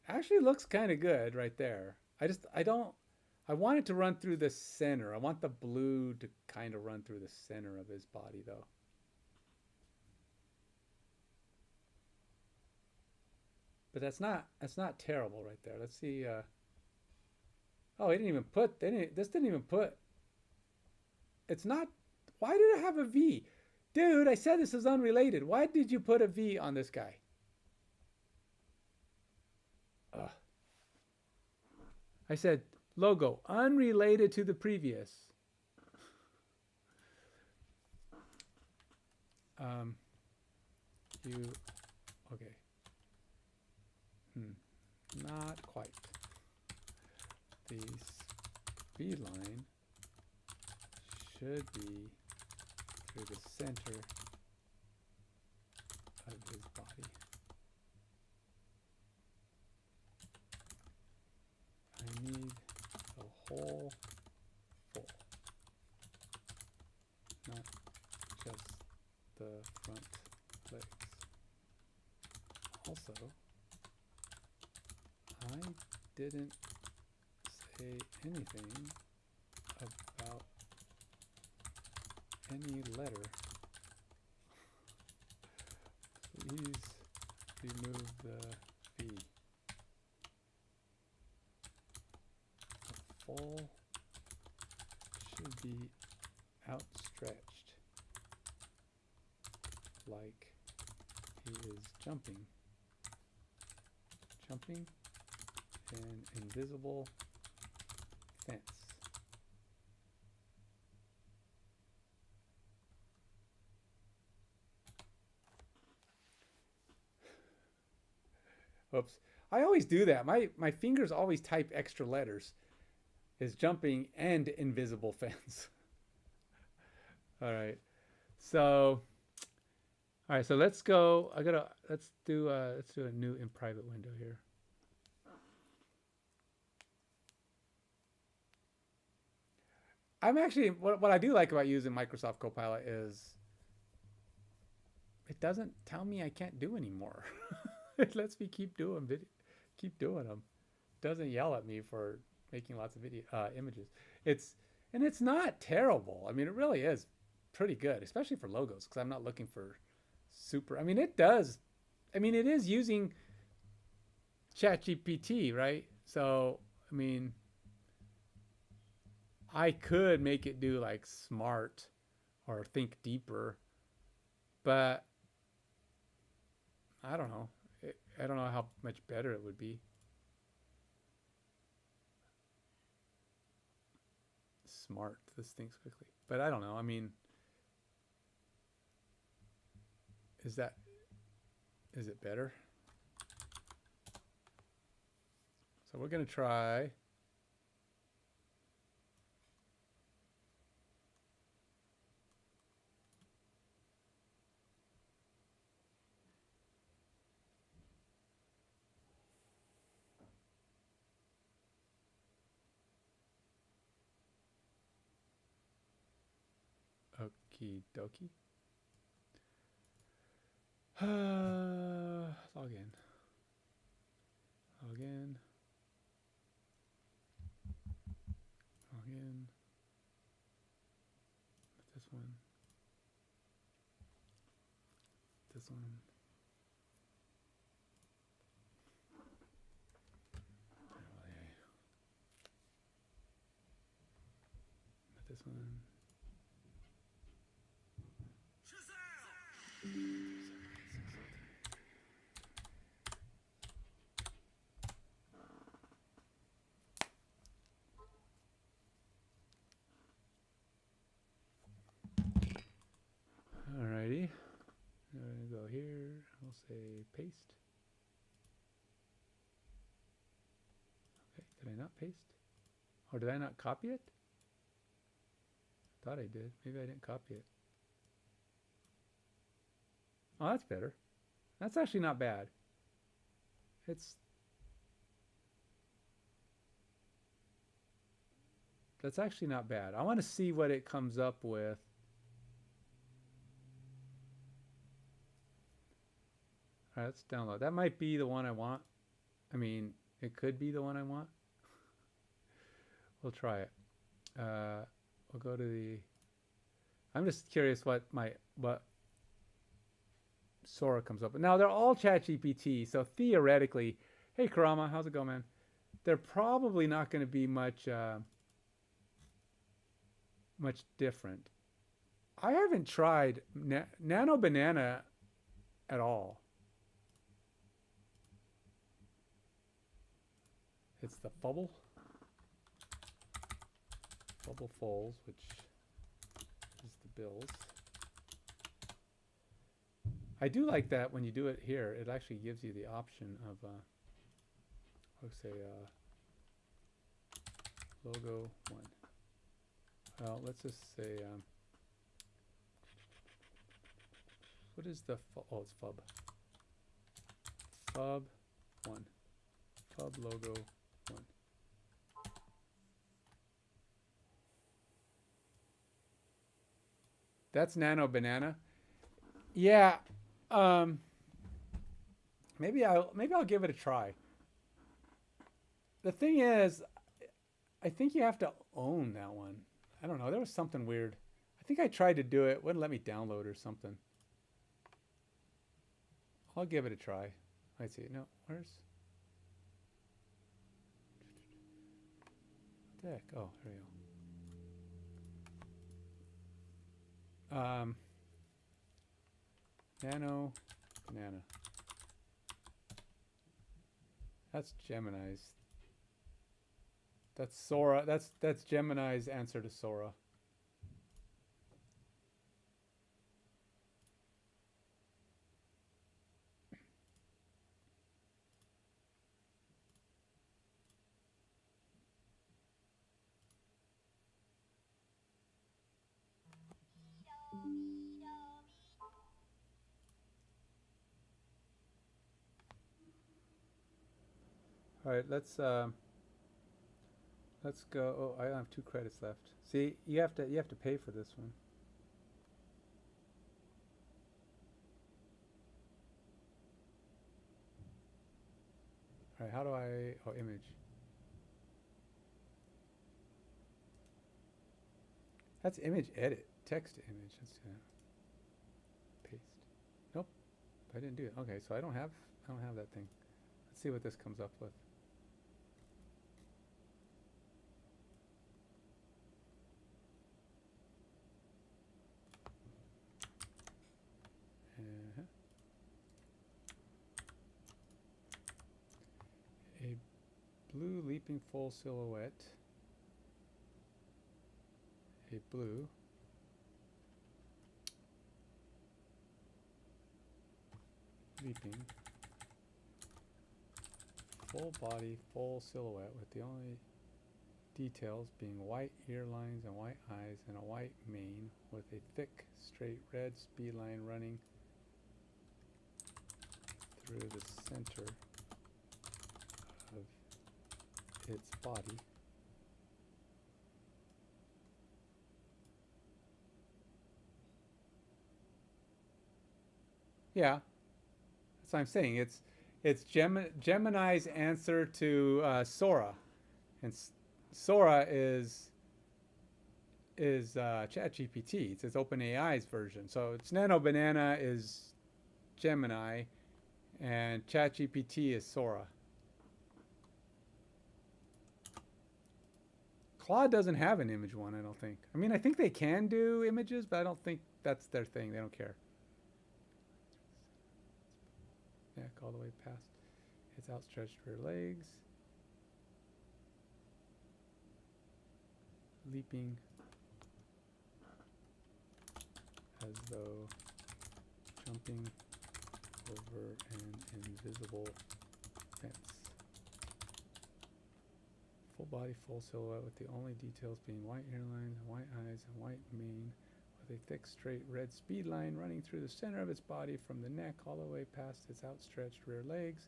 Actually looks kind of good right there. I want it to run through the center. I want the blue to kind of run through the center of his body, though. But that's not terrible right there. Let's see. Oh, he didn't even put. This didn't even put. It's not. Why did it have a V? Dude, I said this is unrelated. Why did you put a V on this guy? I said logo unrelated to the previous. Okay. Not quite. The speed line should be through the center of his body. I need the whole full, not just the front legs. Also, I didn't say anything about any letter. Please remove the V. The full should be outstretched like he is jumping an invisible fence. Oops. I always do that. My fingers always type extra letters. Is jumping and invisible fence. All right. So let's go. Let's do a new in private window here. I'm actually what I do like about using Microsoft Copilot is it doesn't tell me I can't do anymore. It lets me keep doing them. It doesn't yell at me for making lots of images. It's and it's not terrible. I mean, it really is pretty good, especially for logos because I'm not looking for super. I mean, it does. I mean, it is using ChatGPT, right? So, I mean, I could make it do like smart or think deeper, but I don't know. I don't know how much better it would be. Smart. This thinks quickly, but I don't know. I mean, is that is it better? So we're gonna try. Okie dokie. Log in. Log in. Log in. This one. This one. This one. Alrighty. I'm gonna go here. I'll say paste. Okay, did I not paste? Or did I not copy it? Thought I did. Maybe I didn't copy it. Oh, that's better. That's actually not bad. That's actually not bad. I want to see what it comes up with. All right, let's download. That might be the one I want. I mean, it could be the one I want. We'll try it. We'll go to the. I'm just curious what Sora comes up with. Now they're all ChatGPT, so theoretically, hey Karama, how's it going, man? They're probably not going to be much different. I haven't tried Nano Banana at all. It's the Bubble Folds, which is the bills. I do like that when you do it here, it actually gives you the option of, let's say, logo 1. Well, let's just say, what is the, oh, it's FUB. FUB 1. FUB logo 1. That's Nano Banana. Yeah. Maybe I'll give it a try. The thing is, I think you have to own that one. I don't know. There was something weird. I think I tried to do it. Wouldn't let me download or something. I'll give it a try. Let's see. No, where's... What the heck? Oh, there you go. Nano Banana. That's Gemini's. That's Sora. That's Gemini's answer to Sora. All right, let's Let's go. Oh, I have 2 credits left. See, you have to pay for this one. All right, how do I? Oh, image. That's image edit. Text to image. Let's do that. Paste. Nope, I didn't do it. Okay, so I don't have that thing. Let's see what this comes up with. A blue leaping full silhouette. A blue. Leaping. Full body, full silhouette with the only details being white ear lines and white eyes and a white mane with a thick, straight red speed line running through the center of its body. Yeah, that's what I'm saying. It's Gemini's answer to Sora, and Sora is ChatGPT. It's OpenAI's version. So it's Nano Banana is Gemini, and ChatGPT is Sora. Claude doesn't have an image one, I don't think. I mean, I think they can do images, but I don't think that's their thing. They don't care. Neck all the way past its outstretched rear legs. Leaping as though jumping over an invisible fence. Full body, full silhouette with the only details being white hairlines, white eyes, and white mane with a thick, straight red speed line running through the center of its body from the neck all the way past its outstretched rear legs.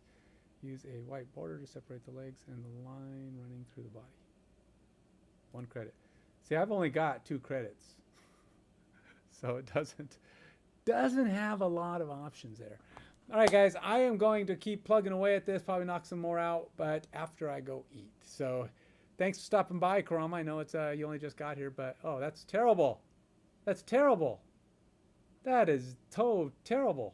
Use a white border to separate the legs and the line running through the body. 1 credit. See, I've only got 2 credits. So it doesn't have a lot of options there. All right, guys, I am going to keep plugging away at this, probably knock some more out, but after I go eat. So thanks for stopping by, Karama. I know it's you only just got here, but oh, that's terrible. That's terrible. That is terrible.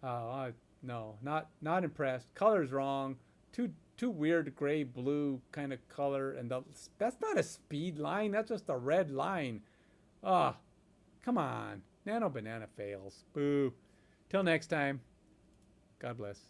No, not impressed. Color's wrong. Too weird gray blue kind of color, and that's not a speed line. That's just a red line. Ah, come on. Nano Banana fails. Boo. Till next time. God bless.